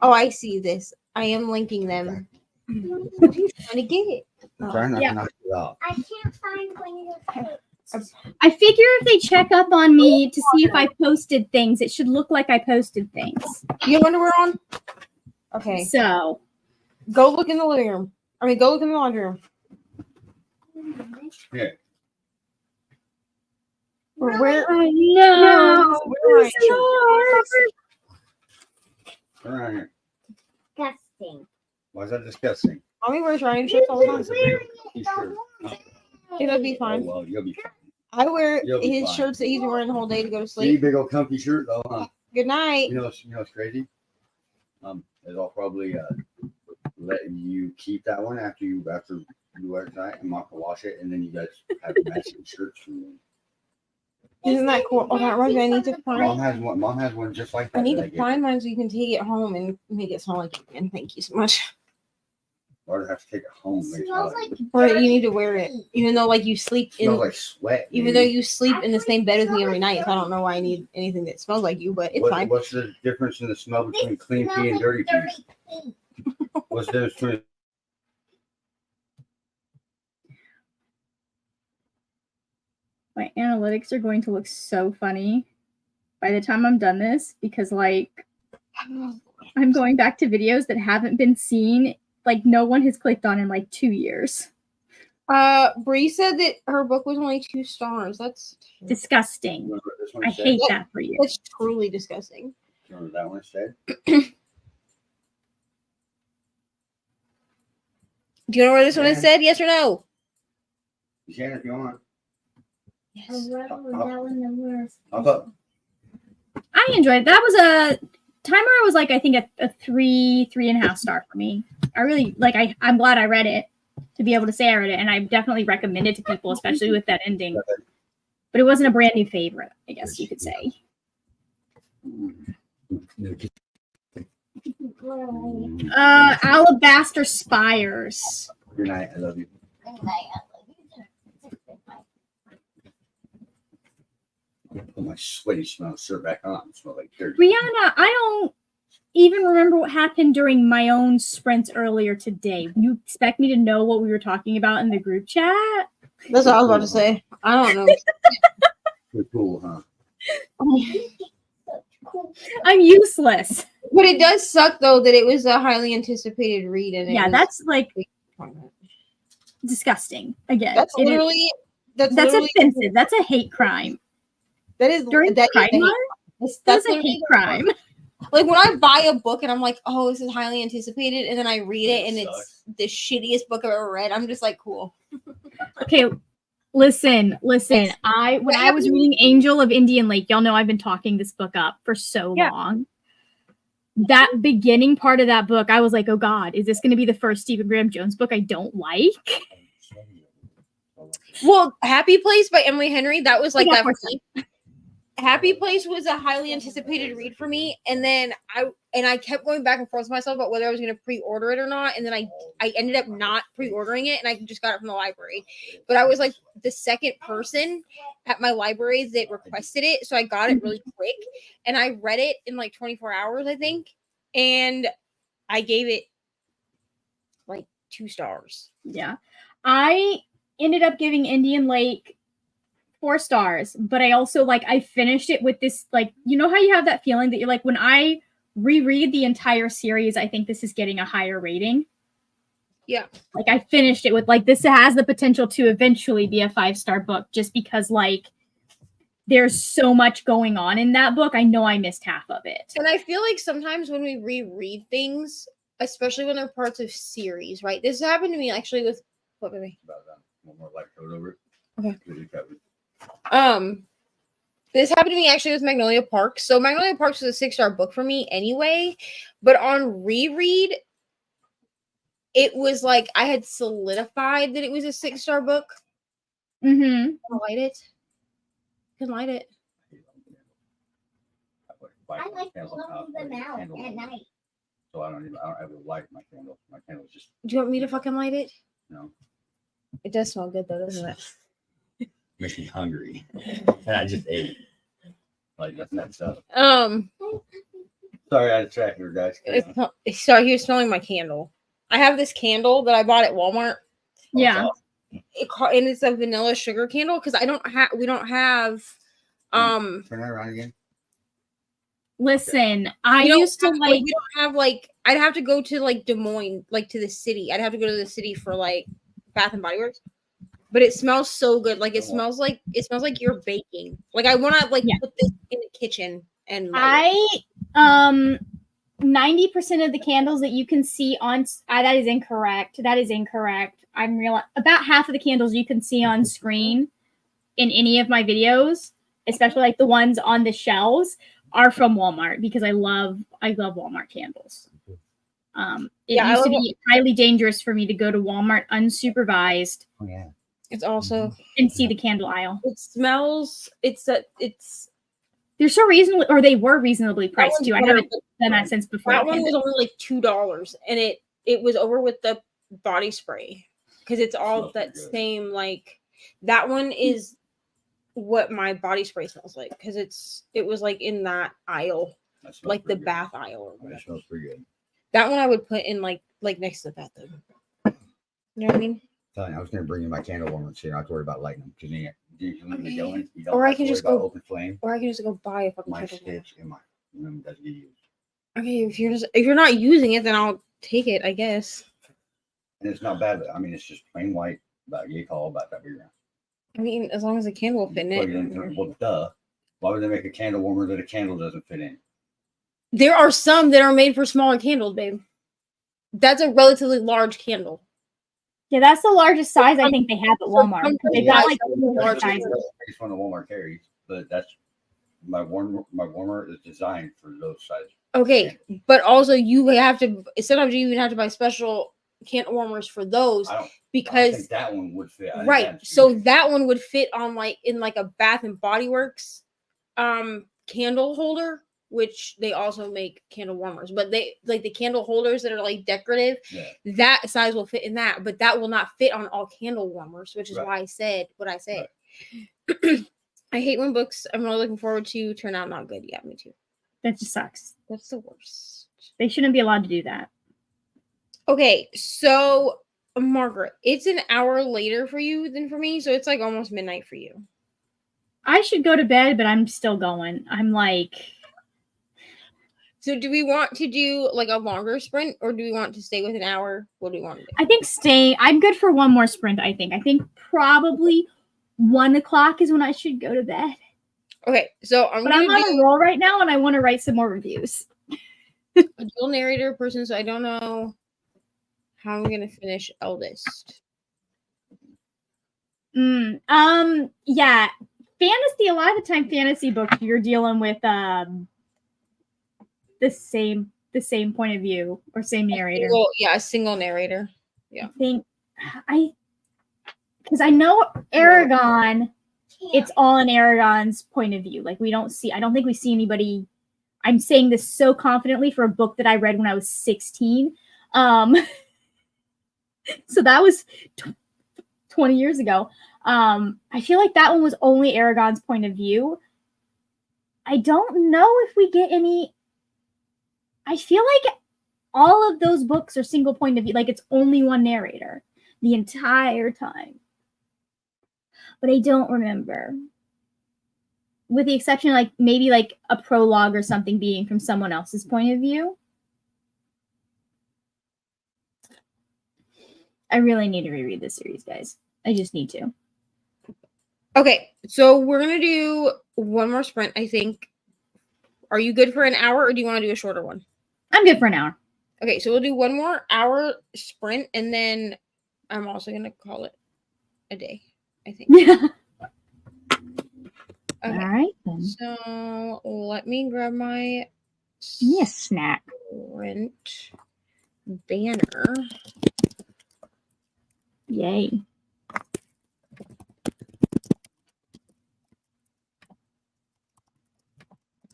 Oh, I see this. I am linking them. What are you trying to get? I'm trying not to knock it out. I can't find Winnie-the-Pooh. I figure if they check up on me to see if I posted things, it should look like I posted things. You have underwear on? Okay. So Go look in the living room. Go look in the laundry room. Yeah. Where? Oh no! Where are you? Turn around here. Disgusting. Why is that disgusting? Mommy wears Ryan shirts all the time. It's a big t-shirt. It'll be Oh, fine. well, you'll be fine. I wear You'll be his fine. shirts that he's been wearing the whole day to go to See, sleep. big old comfy shirt though, huh? Good night. You know what's crazy? Is I'll probably let you keep that one after you wear it tonight. I'm not gonna wash it, and then you guys have matching shirts for me. Isn't that cool? Oh, that reminds me, I need to find. Mom has one just like that. I need that to gave find her. mine so you can take it home and make it smell like it again. Thank you so much. Why do I have to take it home? It It smells like Or you need to wear it, even though like you sleep in. smells like sweat. Even though baby. you sleep in the same bed with me every night, so I don't know why I need anything that smells like you, but it's fine. What's the difference in the smell between clean pee and dirty pee? What's the difference between My analytics are going to look so funny by the time I'm done this because, like, I'm going back to videos that haven't been seen. Like, no one has clicked on in like 2 years. Bree said that her book was only 2 stars. That's Disgusting. remember what this one I said? hate that for you. that's truly disgusting. Remember that one said? Do you know where this one is Yeah. said? Yes or no? You can if you want. Yes. Hop up. I enjoyed it. That was a timer. Was like I think a 3.5 star for me. I really like. I'm glad I read it to be able to say I read it, and I definitely recommend it to people, especially with that ending. But it wasn't a brand new favorite, I guess you could say. Alabaster Spires. Good night. I love you. Put my sweaty smell shirt back on. Smell like dirt. Brianna, I don't even remember what happened during my own sprints earlier today. You expect me to know what we were talking about in the group chat? That's what I was about to say. I don't know. Pretty cool, huh? I'm useless. But it does suck though that it was a highly anticipated read, and Yeah, that's like disgusting. Again, that's it is- literally that's literally, offensive. That's a hate crime. that is During that Pride is Month, that's that's a literally hate crime. Like when I buy a book and I'm like, oh, this is highly anticipated, and then I read it and it's the shittiest book I've ever read. I'm just like, cool. Okay, listen. When I was reading Angel of Indian Lake, y'all know I've been talking this book up for so long. That beginning part of that book, I was like, oh God, is this going to be the first Stephen Graham Jones book I don't like? Well, Happy Place by Emily Henry, that was like Yeah, that for me. Happy Place was a highly anticipated read for me, and then I kept going back and forth with myself about whether I was going to pre-order it or not, and then I ended up not pre-ordering it, and I just got it from the library. But I was like the second person at my library that requested it, so I got it really quick, and I read it in like 24 hours, I think, and I gave it like 2 stars. Yeah. I ended up giving Indian Lake 4 stars, but I also I finished it with this, you know how you have that feeling that you're like, when I reread the entire series, I think this is getting a higher rating. Yeah. Like I finished it with this has the potential to eventually be a 5-star book just because there's so much going on in that book. I know I missed half of it. And I feel like sometimes when we reread things, especially when they're parts of series, right? This happened to me actually with what, baby? About that. One more light coat over it. Okay. Good, you covered. This happened to me actually with Magnolia Parks. So Magnolia Parks was a 6-star book for me anyway, but on reread, it was like I had solidified that it was a 6-star book. Mm-hmm. Can I light it? Can light it. I like blowing them out at night. So I don't ever light my candle. My candle is just Do you want me to fucking light it? no. It does smell good though, doesn't it? Makes me hungry. And I just ate. Like that stuff. Sorry, I distracted her, guys. Sorry, he was smelling my candle. I have this candle that I bought at Walmart. Yeah. And it's a vanilla sugar candle because we don't have Turn that around again. Listen, I used to we don't have I'd have to go to Des Moines, to the city. I'd have to go to the city for Bath and Body Works. but it smells so good. Like it Oh. smells like you're baking. Like I want to like Yeah. put this in the kitchen and light it. 90% of the candles that you can see on that is incorrect. That is incorrect. About half of the candles you can see on screen in any of my videos, especially like the ones on the shelves, are from Walmart because I love Walmart candles. It used to be highly dangerous for me to go to Walmart unsupervised. Oh yeah. It's also and see the candle aisle. it smells. They're so reasonable, or they were reasonably priced too. I haven't done that since before. That one was only like $2, and it was over with the body spray because it's all that same like. That one is what my body spray smells like because it was like in that aisle, like the bath aisle. That smells pretty good. That one I would put in like next to the bathtub. You know what I mean? I was going to bring you my candle warmers here. I have to worry about lighting them because you don't Or I have can to just worry about go open flame. Or I can just go buy a fucking My candle warmer. stitch and my doesn't get used. Okay, if you're not using it, then I'll take it, I guess. And it's not bad. I mean, it's just plain white, about yay tall, about that big around. I mean, as long as the candle will fit in Plug it. in, well, duh. Why would they make a candle warmer that a candle doesn't fit in? There are some that are made for smaller candles, babe. That's a relatively large candle. Yeah, that's the largest size I think they have at Walmart. They've got like large sizes. Biggest one that Walmart carries, but that's my warmer is designed for those sizes. Okay, but also you have to. Sometimes you even have to buy special candle warmers for those I don't because think that one would fit. right. So that one would fit on like in like a Bath and Body Works candle holder, which they also make candle warmers, but they like the candle holders that are like decorative. Yeah. That size will fit in that, but that will not fit on all candle warmers, which is why I said what I said. Right. I hate when books I'm really looking forward to turn out not good. Yeah, me too. That just sucks. That's the worst. They shouldn't be allowed to do that. Okay, so Margaret, it's an hour later for you than for me, so it's like almost midnight for you. I should go to bed, but I'm still going. I'm like. So do we want to do like a longer sprint or do we want to stay with an hour? What do we want to do? I think I'm good for one more sprint, I think. I think probably 1 o'clock is when I should go to bed. Okay, so I'm on a roll right now and I want to write some more reviews. A dual narrator person, so I don't know how I'm gonna finish Eldest. Yeah. Fantasy, a lot of the time fantasy books you're dealing with the same point of view or same narrator. A single narrator. Yeah. Because I know Aragon, it's all in Aragon's point of view. Like I don't think we see anybody. I'm saying this so confidently for a book that I read when I was 16. So that was 20 years ago. I feel like that one was only Aragon's point of view. I don't know if we get any. I feel like all of those books are single point of view. Like it's only one narrator the entire time. But I don't remember. With the exception of like maybe like a prologue or something being from someone else's point of view. I really need to reread this series, guys. I just need to. Okay, so we're going to do one more sprint, I think. Are you good for an hour or do you want to do a shorter one? I'm good for an hour. Okay, so we'll do one more hour sprint and then I'm also going to call it a day, I think. Yeah. Okay. All right, then. So let me grab my Give me a snack. Sprint banner. Yay.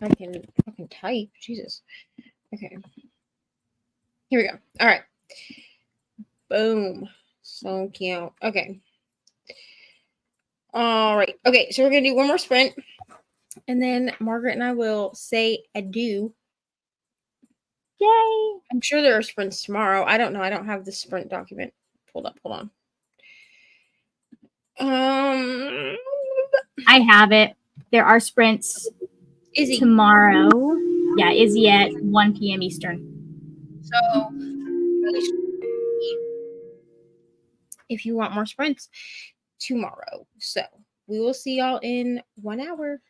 I can fucking type. Jesus. Okay. Here we go. All right. Boom. So cute. Okay. All right. Okay. So we're going to do one more sprint. And then Margaret and I will say adieu. Yay. I'm sure there are sprints tomorrow. I don't know. I don't have the sprint document pulled up. Hold on. I have it. There are sprints Izzy. tomorrow. Yeah, Izzy at 1 p.m. Eastern. So if you want more sprints, tomorrow. So we will see y'all in 1 hour.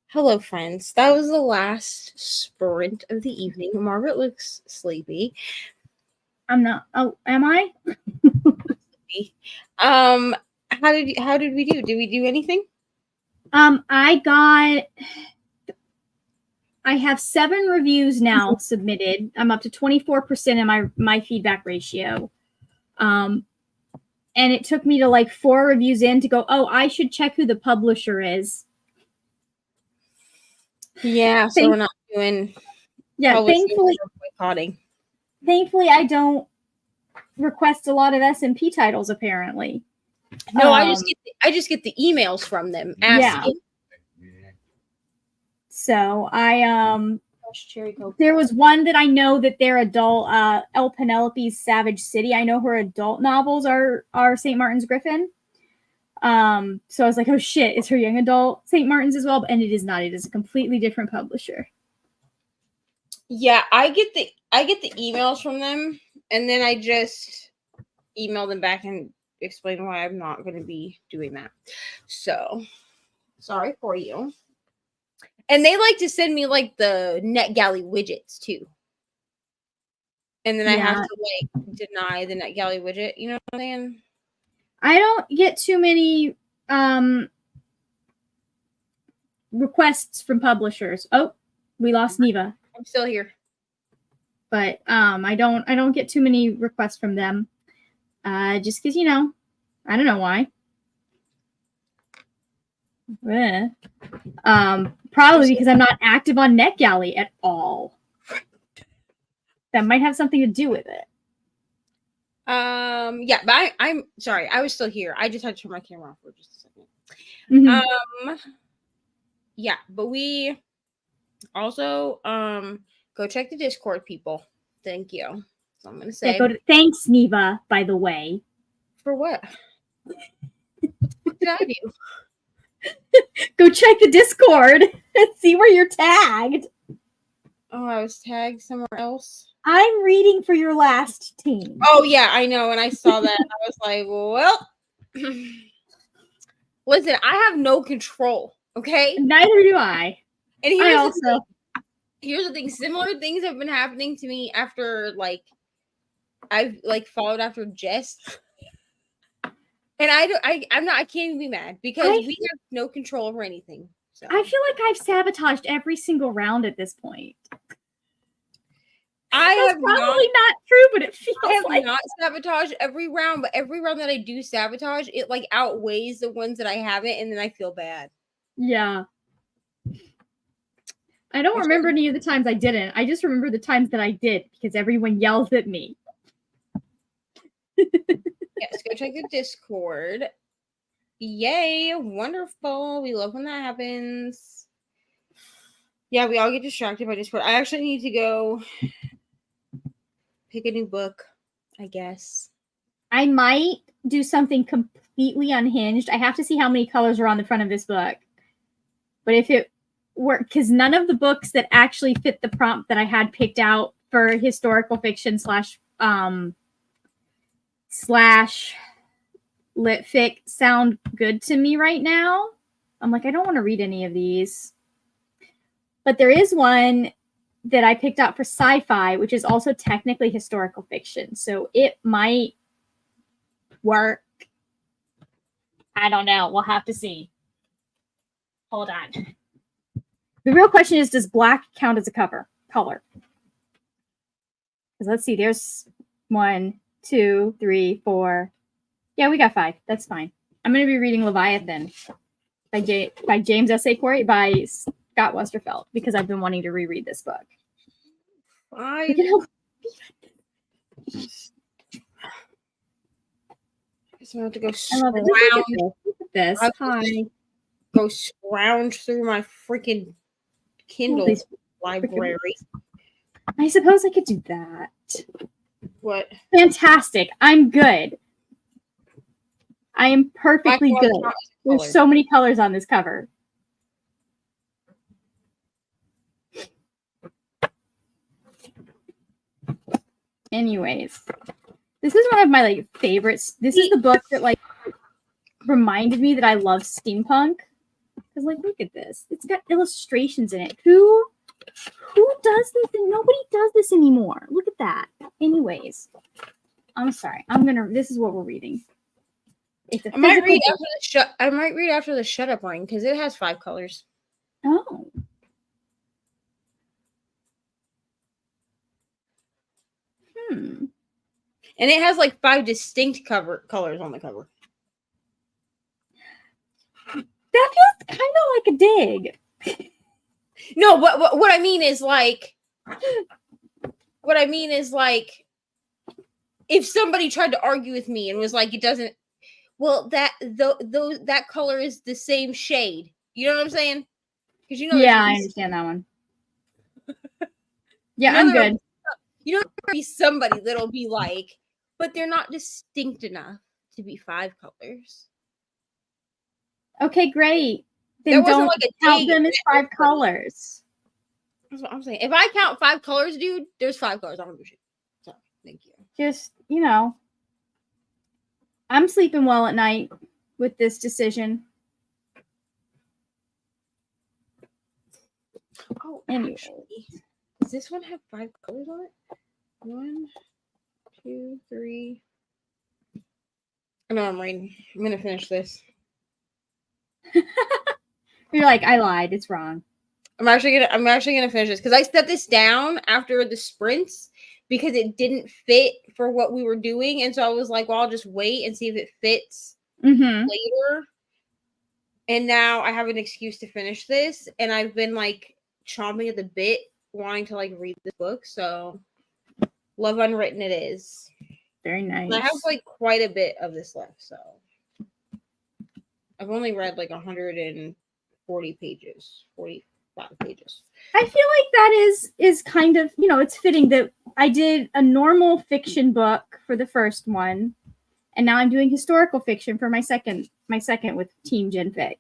Hello, friends. That was the last sprint of the evening. Margaret looks sleepy. I'm not. Oh, am I? How did we do? Did we do anything? I have 7 reviews now submitted. I'm up to 24% in my feedback ratio. And it took me to like 4 reviews in to go, oh, I should check who the publisher is. Yeah, so we're not doing. Yeah, boycotting. Thankfully, I don't request a lot of SMP titles. Apparently, no. I just get the emails from them asking. Yeah. So there was one that I know that they're adult. El Penelope's Savage City. I know her adult novels are St. Martin's Griffin. So I was like, oh shit, is her young adult St. Martin's as well? And it is not. It is a completely different publisher. Yeah, I get the emails from them, and then I just email them back and explain why I'm not going to be doing that. So sorry for you. And they like to send me like the NetGalley widgets too. And then I have to like deny the NetGalley widget. You know what I'm saying? I don't get too many requests from publishers. Oh, we lost Neva. I'm still here. But I don't get too many requests from them. Just because, I don't know why. Probably because I'm not active on NetGalley at all. That might have something to do with it. Yeah, but I'm sorry, I was still here. I just had to turn my camera off for just a second. Mm-hmm. Yeah, but we also go check the Discord, people. Thank you. So I'm gonna say thanks, Neva, by the way. For what? What did I do? Go check the Discord and see where you're tagged. Oh, I was tagged somewhere else. I'm reading for your last team. Oh yeah, I know. And I saw that. I was like, well, listen, I have no control. Okay. Neither do I. And here's the thing. Similar things have been happening to me after I've followed after Jess. And I can't even be mad because we have no control over anything. So. I feel like I've sabotaged every single round at this point. That's probably not true, but it feels I have like not sabotaged every round, but every round that I do sabotage, it outweighs the ones that I haven't, and then I feel bad. Yeah. I don't remember any of the times I didn't. I just remember the times that I did because everyone yells at me. Yes, go check the Discord. Yay, wonderful. We love when that happens. Yeah, we all get distracted by Discord. I actually need to go pick a new book, I guess. I might do something completely unhinged. I have to see how many colors are on the front of this book. But if it were, because none of the books that actually fit the prompt that I had picked out for historical fiction slash lit fic sound good to me right now. I'm like, I don't want to read any of these. But there is one that I picked out for sci-fi, which is also technically historical fiction. So it might work. I don't know. We'll have to see. Hold on. The real question is, does black count as a color? Because let's see. There's 1, 2, 3, 4. Yeah, we got 5. That's fine. I'm going to be reading Leviathan by James S. A. Corey by Scott Westerfeld because I've been wanting to reread this book. 5. I guess I'm going to go scrounge this. Hi. Go scrounge through my freaking Kindle library. I suppose I could do that. What? Fantastic. I'm good. I am perfectly good. There's so many colors on this cover. Anyways, this is one of my favorites. This is the book that reminded me that I love steampunk. Because, like, look at this. It's got illustrations in it. Who does this? Nobody does this anymore. Look at that. Anyways, I'm sorry. This is what we're reading. It's a I might read book. after I might read after the shut up line because it has 5 colors. Oh. And it has like 5 distinct colors on the cover. That feels kind of like a dig. No, what I mean is like if somebody tried to argue with me and was like, it doesn't. Well, that color is the same shade. You know what I'm saying? Because Yeah, I understand that one. Yeah, I'm good. There'll be somebody that'll be like, but they're not distinct enough to be 5 colors. Okay, great. Then don't count them as 5 colors. That's what I'm saying. If I count 5 colors, dude, there's 5 colors. I'm gonna do. So, thank you. Just, I'm sleeping well at night with this decision. Oh, anyway. Actually, does this one have 5 colors on it? 1, 2, 3. I know I'm reading. I'm gonna finish this. You're like, I lied. It's wrong. I'm actually gonna finish this because I set this down after the sprints because it didn't fit for what we were doing, and so I was like, well, I'll just wait and see if it fits later. And now I have an excuse to finish this, and I've been like chomping at the bit, wanting to like read this book. So, Love Unwritten it is. Very nice. And I have like quite a bit of this left, so I've only read like 140 pages, 45 pages. I feel like that is kind of, it's fitting that I did a normal fiction book for the first one, and now I'm doing historical fiction for my second with Team Gen Fic.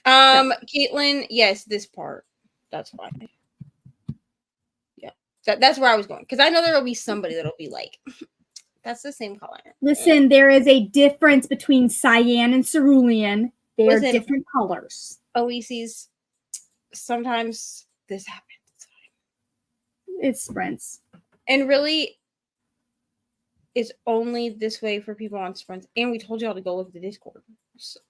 Caitlin, yes, this part. That's fine. Yeah. That's where I was going. Because I know there will be somebody that'll be like, that's the same color. Listen, there is a difference between cyan and cerulean. They are different colors. Elise's, sometimes this happens. It's sprints. And really, it's only this way for people on sprints. And we told y'all to go look at the Discord. So.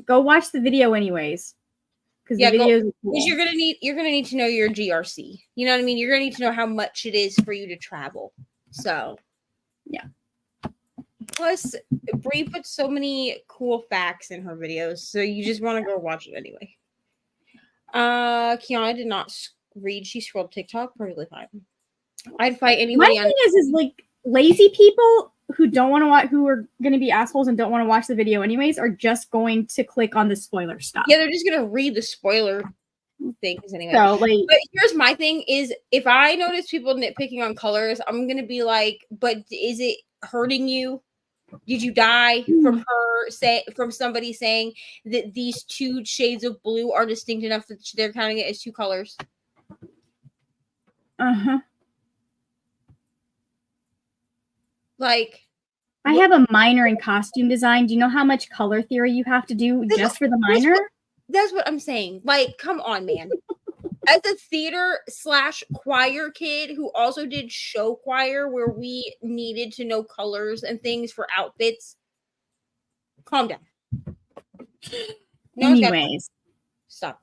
Go watch the video anyways. Because the video is cool. Because you're gonna need to know your GRC. You know what I mean? You're gonna need to know how much it is for you to travel. So yeah. Plus, Brie puts so many cool facts in her videos, so you just want to go watch it anyway. Kiana did not read. She scrolled TikTok. Perfectly fine. I'd fight anybody. My thing is like lazy people who don't want to watch, who are going to be assholes and don't want to watch the video anyways, are just going to click on the spoiler stuff. Yeah, they're just going to read the spoiler things anyway. So, like, but here's my thing: is if I notice people nitpicking on colors, I'm going to be like, "But is it hurting you? Did you die from somebody saying that these 2 shades of blue are distinct enough that they're counting it as 2 colors?" Like, I have a minor in costume design. Do you know how much color theory you have to do just for the minor? That's what I'm saying. Like, come on, man. As a theater/choir kid who also did show choir where we needed to know colors and things for outfits, calm down. Anyways. Stop.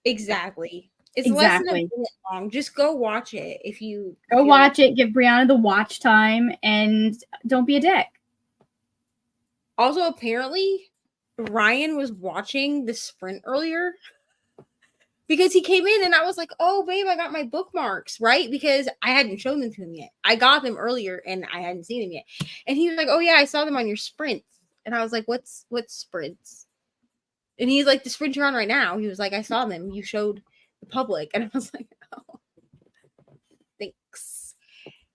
Exactly. It's less than a minute long. Just go watch it if you go watch it. Give Brianna the watch time and don't be a dick. Also, apparently, Ryan was watching the sprint earlier because he came in and I was like, "Oh, babe, I got my bookmarks," right? Because I hadn't shown them to him yet. I got them earlier and I hadn't seen them yet. And he was like, "Oh yeah, I saw them on your sprints." And I was like, "What's sprints?" And he's like, "The sprint you're on right now." He was like, "I saw them. You showed the public." And I was like, "Oh, thanks."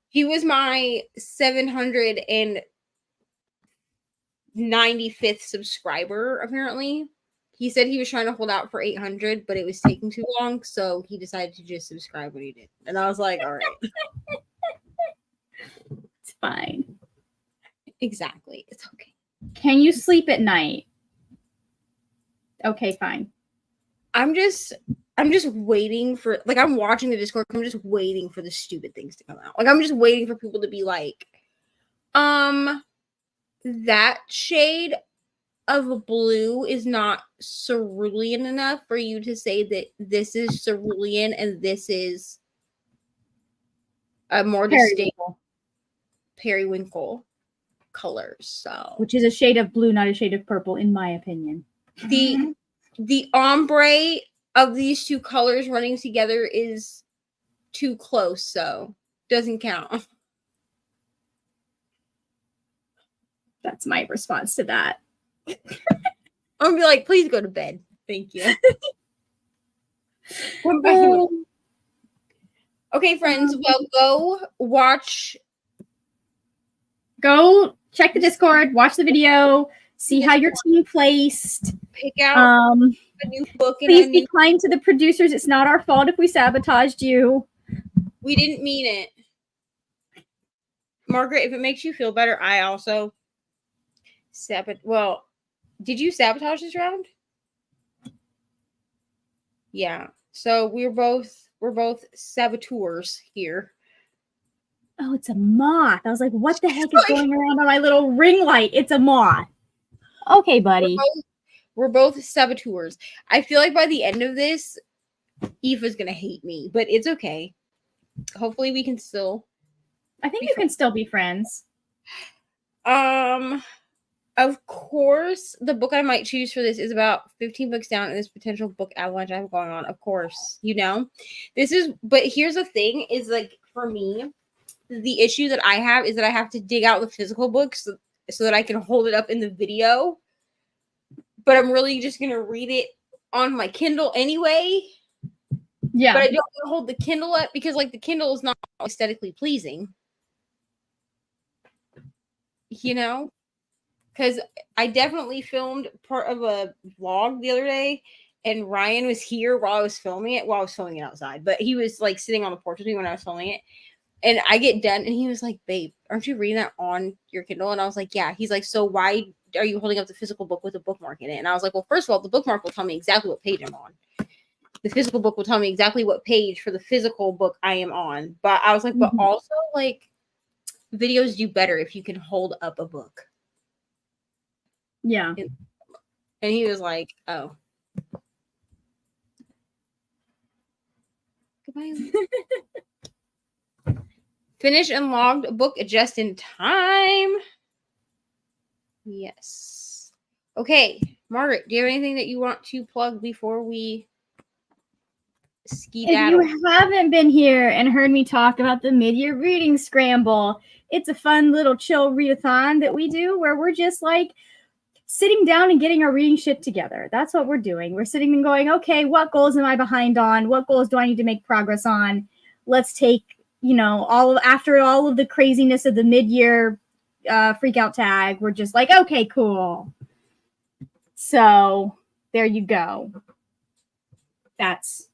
He was my 795th subscriber, apparently. He said he was trying to hold out for 800, but it was taking too long, so he decided to just subscribe when he did. And I was like, all right. It's fine. Exactly. It's okay. Can you sleep at night? Okay, fine. I'm just waiting for, like, I'm watching the Discord. I'm just waiting for the stupid things to come out. Like, I'm just waiting for people to be like, that shade of blue is not cerulean enough for you to say that this is cerulean and this is a more distinct periwinkle color. So, Which is a shade of blue, not a shade of purple, in my opinion. the ombre of these two colors running together is too close, so doesn't count. That's my response to that. I'm gonna be like, please go to bed. Thank you. Okay, friends. Well, go watch. Go check the Discord, watch the video, see how your team placed. Pick out a new book. Please be kind to the producers. It's not our fault if we sabotaged you. We didn't mean it. Margaret, if it makes you feel better, I also well, did you sabotage this round? Yeah. So we're both saboteurs here. Oh, it's a moth. I was like, what the heck is going around on my little ring light? It's a moth. Okay, buddy. We're both saboteurs. I feel like by the end of this, Aoife's gonna hate me, but it's okay. Hopefully we can still. I think you can still be friends. Of course, the book I might choose for this is about 15 books down in this potential book avalanche I have going on. Of course, this is. But here's the thing: is like for me, the issue that I have is that I have to dig out the physical books so that I can hold it up in the video. But I'm really just gonna read it on my Kindle anyway. Yeah. But I don't want to hold the Kindle up because, like, the Kindle is not aesthetically pleasing. Because I definitely filmed part of a vlog the other day, and Ryan was here while I was filming it. While I was filming it outside, but he was like sitting on the porch with me when I was filming it. And I get done, and he was like, "Babe, aren't you reading that on your Kindle?" And I was like, "Yeah." He's like, "So why are you holding up the physical book with a bookmark in it?" And I was like, "Well, first of all, the bookmark will tell me exactly what page I'm on. The physical book will tell me exactly what page for the physical book I am on." But I was like, "But also, like, videos do better if you can hold up a book." Yeah. And he was like, "Oh." Goodbye. Finished and logged a book just in time. Yes. Okay, Margaret, do you have anything that you want to plug before we skedaddle? If you haven't been here and heard me talk about the mid-year reading scramble, it's a fun little chill readathon that we do where we're just like sitting down and getting our reading shit together. That's what we're doing. We're sitting and going, okay, what goals am I behind on? What goals do I need to make progress on? Let's take, after all of the craziness of the mid-year freak out tag, we're just like, okay, cool. So there you go. That's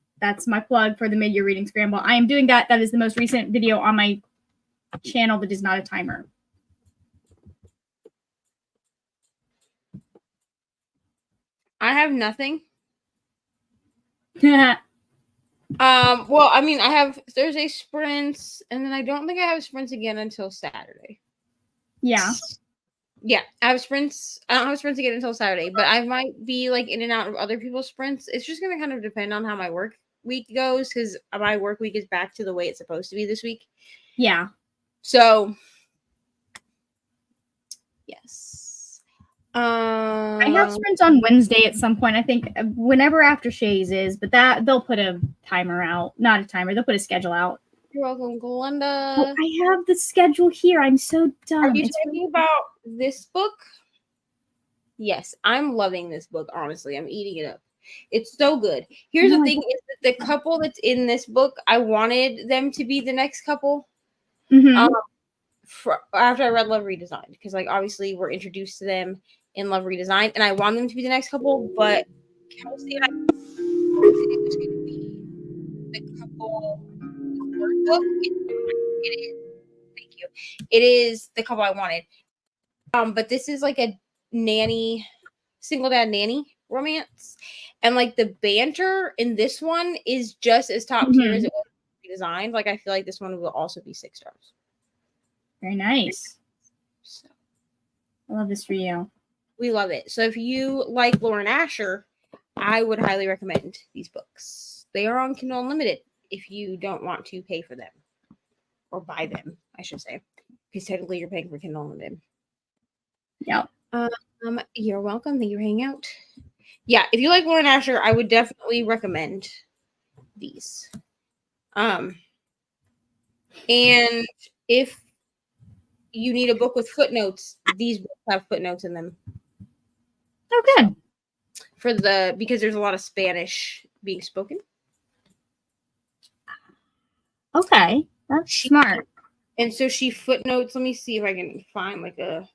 my plug for the mid-year reading scramble. I am doing that. That is the most recent video on my channel that is not a timer. I have nothing. Well, I mean, I have Thursday sprints, and then I don't think I have sprints again until Saturday. Yeah. Yeah, I have sprints. I don't have sprints again until Saturday, but I might be like in and out of other people's sprints. It's just gonna kind of depend on how my work week goes, because my work week is back to the way it's supposed to be this week. Yeah. So, yes. I have sprints on Wednesday at some point. I think whenever after Shays is, but that they'll put a timer out. Not a timer. They'll put a schedule out. You're welcome, Glenda. Oh, I have the schedule here. I'm so dumb. Are you talking about this book? Yes, I'm loving this book. Honestly, I'm eating it up. It's so good. Here's the thing: is that the couple that's in this book, I wanted them to be the next couple. After I read Love Redesigned, because like obviously we're introduced to them in Love Redesigned, and I want them to be the next couple, but Kelsey and I it was going to be the couple. The third book, it is. Thank you. It is the couple I wanted. But this is like a nanny, single dad nanny romance. And like the banter in this one is just as top tier as it was designed. Like I feel like this one will also be 6 stars. Very nice. So I love this for you. we love it. So if you like Lauren Asher, I would highly recommend these books. They are on Kindle Unlimited if you don't want to pay for them or buy them, I should say, because technically you're paying for Kindle Unlimited. Yeah. You're welcome. Thank you for hanging out. Yeah, if you like Lauren Asher, I would definitely recommend these. And if you need a book with footnotes, these books have footnotes in them. Oh, good. Because there's a lot of Spanish being spoken. Okay, that's smart. And so she footnotes. Let me see if I can find like a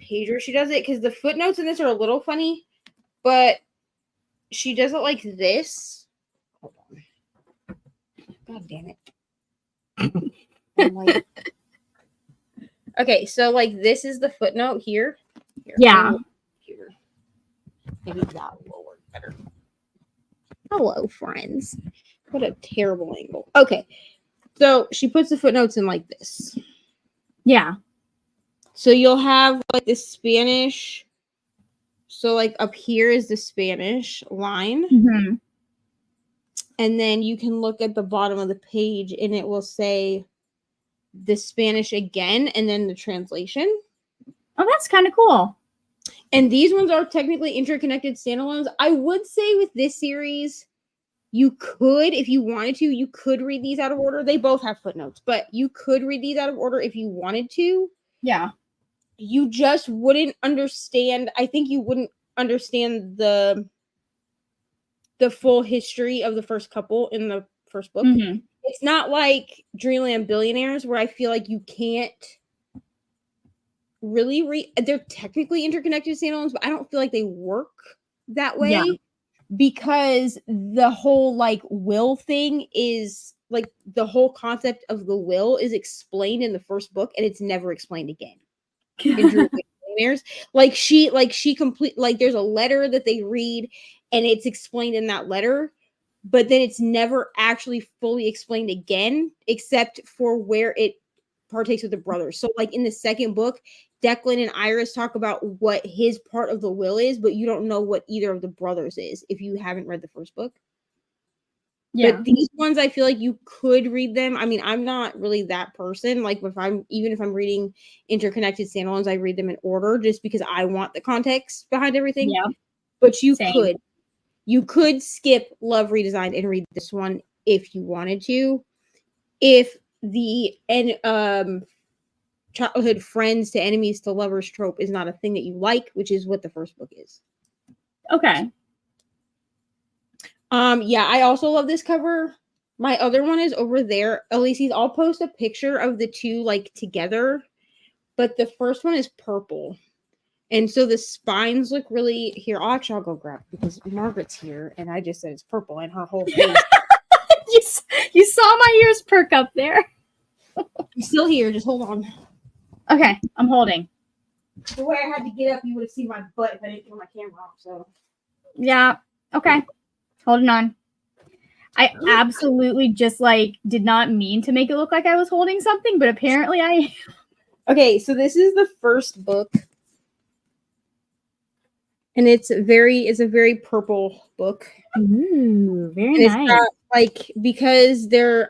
page where she does it, because the footnotes in this are a little funny, but she does it like this. Hold on. God damn it. I'm like, okay, so like this is the footnote here. Yeah. Here. Maybe that will work better. Hello, friends. What a terrible angle. Okay. So she puts the footnotes in like this. Yeah. So you'll have like the Spanish. So like up here is the Spanish line. Mm-hmm. And then you can look at the bottom of the page and it will say the Spanish again and then the translation. Oh, that's kind of cool. And these ones are technically interconnected standalones. I would say with this series, you could, if you wanted to, you could read these out of order. They both have footnotes, but you could read these out of order if you wanted to. Yeah. You just wouldn't understand. I think you wouldn't understand the full history of the first couple in the first book. Mm-hmm. It's not like Dreamland Billionaires where I feel like you can't really read. They're technically interconnected standalones, but I don't feel like they work that way. Yeah. Because the whole like will thing is like the whole concept of the will is explained in the first book and it's never explained again. Like she complete, like there's a letter that they read and it's explained in that letter, but then it's never actually fully explained again, except for where it partakes with the brothers. So like in the second book, Declan and Iris talk about what his part of the will is, but you don't know what either of the brothers is if you haven't read the first book. Yeah. But these ones, I feel like you could read them. I mean, I'm not really that person. Like if I'm reading interconnected standalones, I read them in order just because I want the context behind everything. Yeah. But you Same. could skip Love Redesigned and read this one if you wanted to. If the childhood friends to enemies to lovers trope is not a thing that you like, which is what the first book is. Okay. Yeah, I also love this cover. My other one is over there. Elise's, I'll post a picture of the two like together, but the first one is purple. And so the spines look really here. I'll go grab because Margaret's here and I just said it's purple and her whole face. You saw my ears perk up there. I'm still here, just hold on. Okay, I'm holding. The way I had to get up, you would have seen my butt if I didn't turn my camera off. So Yeah. Okay. Holding on. I absolutely just like did not mean to make it look like I was holding something, but apparently I. Okay, so this is the first book. And it's a very purple book. Ooh, very And it's nice. got, like, because they're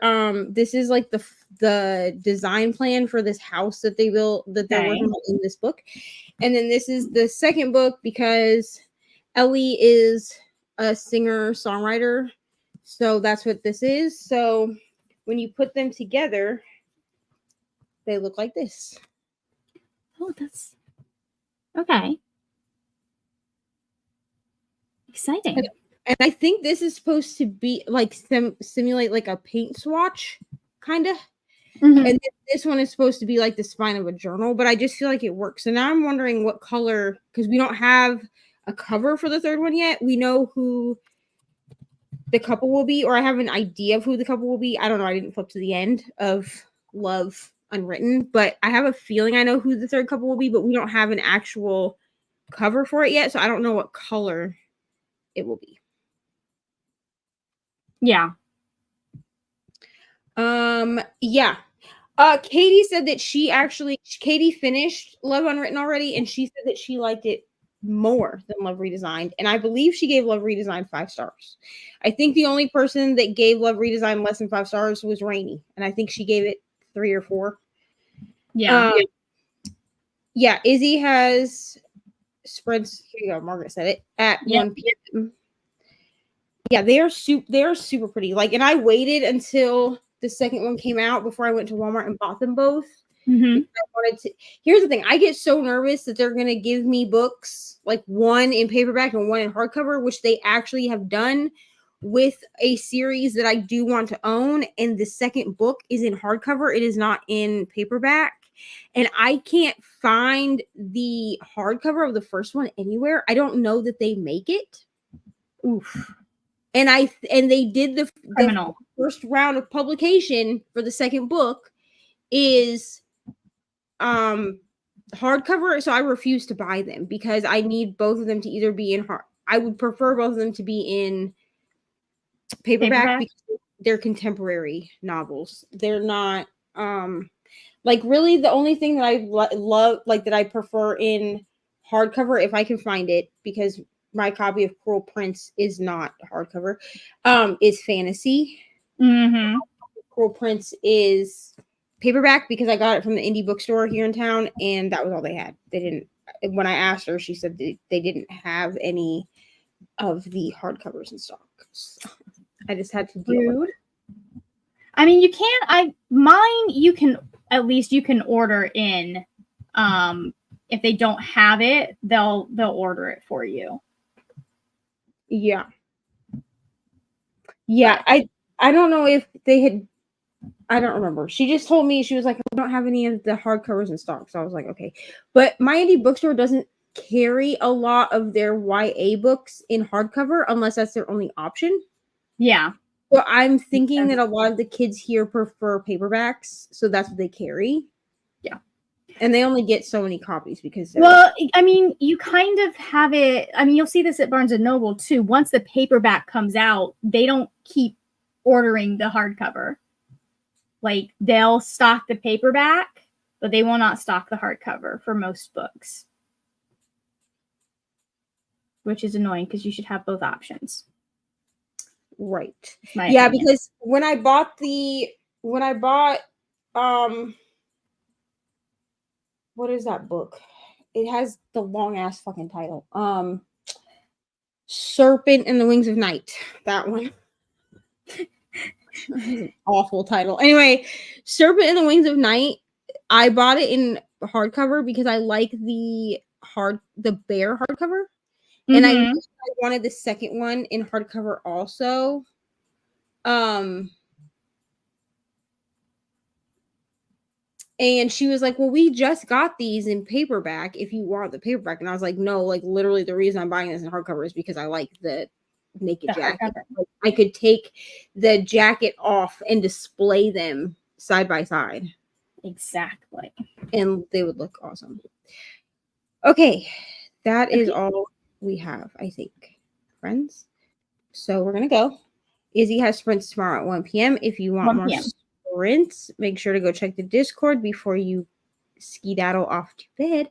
this is like the design plan for this house that they built that they're working on in this book. And then this is the second book because Ellie is a singer-songwriter. So that's what this is. So when you put them together, they look like this. Oh, that's okay. Exciting. And I think this is supposed to be like simulate like a paint swatch, kind of. Mm-hmm. And this one is supposed to be like the spine of a journal, but I just feel like it works. So now I'm wondering what color, because we don't have a cover for the third one yet. We know who the couple will be, or I have an idea of who the couple will be. I don't know. I didn't flip to the end of Love unwritten, but I have a feeling I know who the third couple will be, but we don't have an actual cover for it yet, so I don't know what color it will be. Yeah. Yeah. Katie said that Katie finished Love Unwritten already, and she said that she liked it more than Love Redesigned, and I believe she gave Love Redesigned 5 stars. I think the only person that gave Love Redesigned less than 5 stars was Rainey, and I think she gave it 3 or 4. Yeah. Yeah, Izzy has sprints. Here you go. Margaret said it at 1 p.m. Yeah, they are super pretty. Like, and I waited until the second one came out before I went to Walmart and bought them both. Mm-hmm. I wanted to. Here's the thing: I get so nervous that they're gonna give me books, like one in paperback and one in hardcover, which they actually have done with a series that I do want to own. And the second book is in hardcover; it is not in paperback. And I can't find the hardcover of the first one anywhere. I don't know that they make it. Oof. And they did the Criminal. first round of publication for the second book is hardcover, so I refuse to buy them because I need both of them to either be in hard. I would prefer both of them to be in paperback because they're contemporary novels. They're not like really the only thing that I love, like that I prefer in hardcover if I can find it, because my copy of Cruel Prince is not hardcover, is fantasy. Mm-hmm. Cruel Prince is paperback because I got it from the indie bookstore here in town, and that was all they had. They didn't. When I asked her, she said they didn't have any of the hardcovers in stock. So I just had to deal with it. I mean, you can. Mine. You can at least you can order in. If they don't have it, they'll order it for you. Yeah. I don't know if they had. I don't remember. She just told me, she was like, I don't have any of the hardcovers in stock. So I was like, okay. But my indie bookstore doesn't carry a lot of their YA books in hardcover unless that's their only option. Yeah. So I'm thinking that a lot of the kids here prefer paperbacks. So that's what they carry. Yeah. And they only get so many copies because well, I mean, you kind of have it. I mean, you'll see this at Barnes and Noble too. Once the paperback comes out, they don't keep ordering the hardcover. Like, they'll stock the paperback, but they will not stock the hardcover for most books. Which is annoying because you should have both options. Right. Yeah, opinion. Because when I bought what is that book? It has the long ass fucking title. Serpent and the Wings of Night. That one. An awful title. Anyway, Serpent and the Wings of Night. I bought it in hardcover because I like the bear hardcover. Mm-hmm. And I wanted the second one in hardcover also. And she was like, well, we just got these in paperback if you want the paperback. And I was like, no, like literally the reason I'm buying this in hardcover is because I like the naked jacket. Like, I could take the jacket off and display them side by side. Exactly. And they would look awesome. Okay. That is all we have, I think, friends. So we're going to go. Izzy has sprints tomorrow at 1 p.m. If you want more sprints, make sure to go check the Discord before you skedaddle off to bed.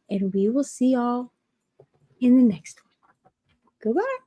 And we will see y'all in the next one. Goodbye.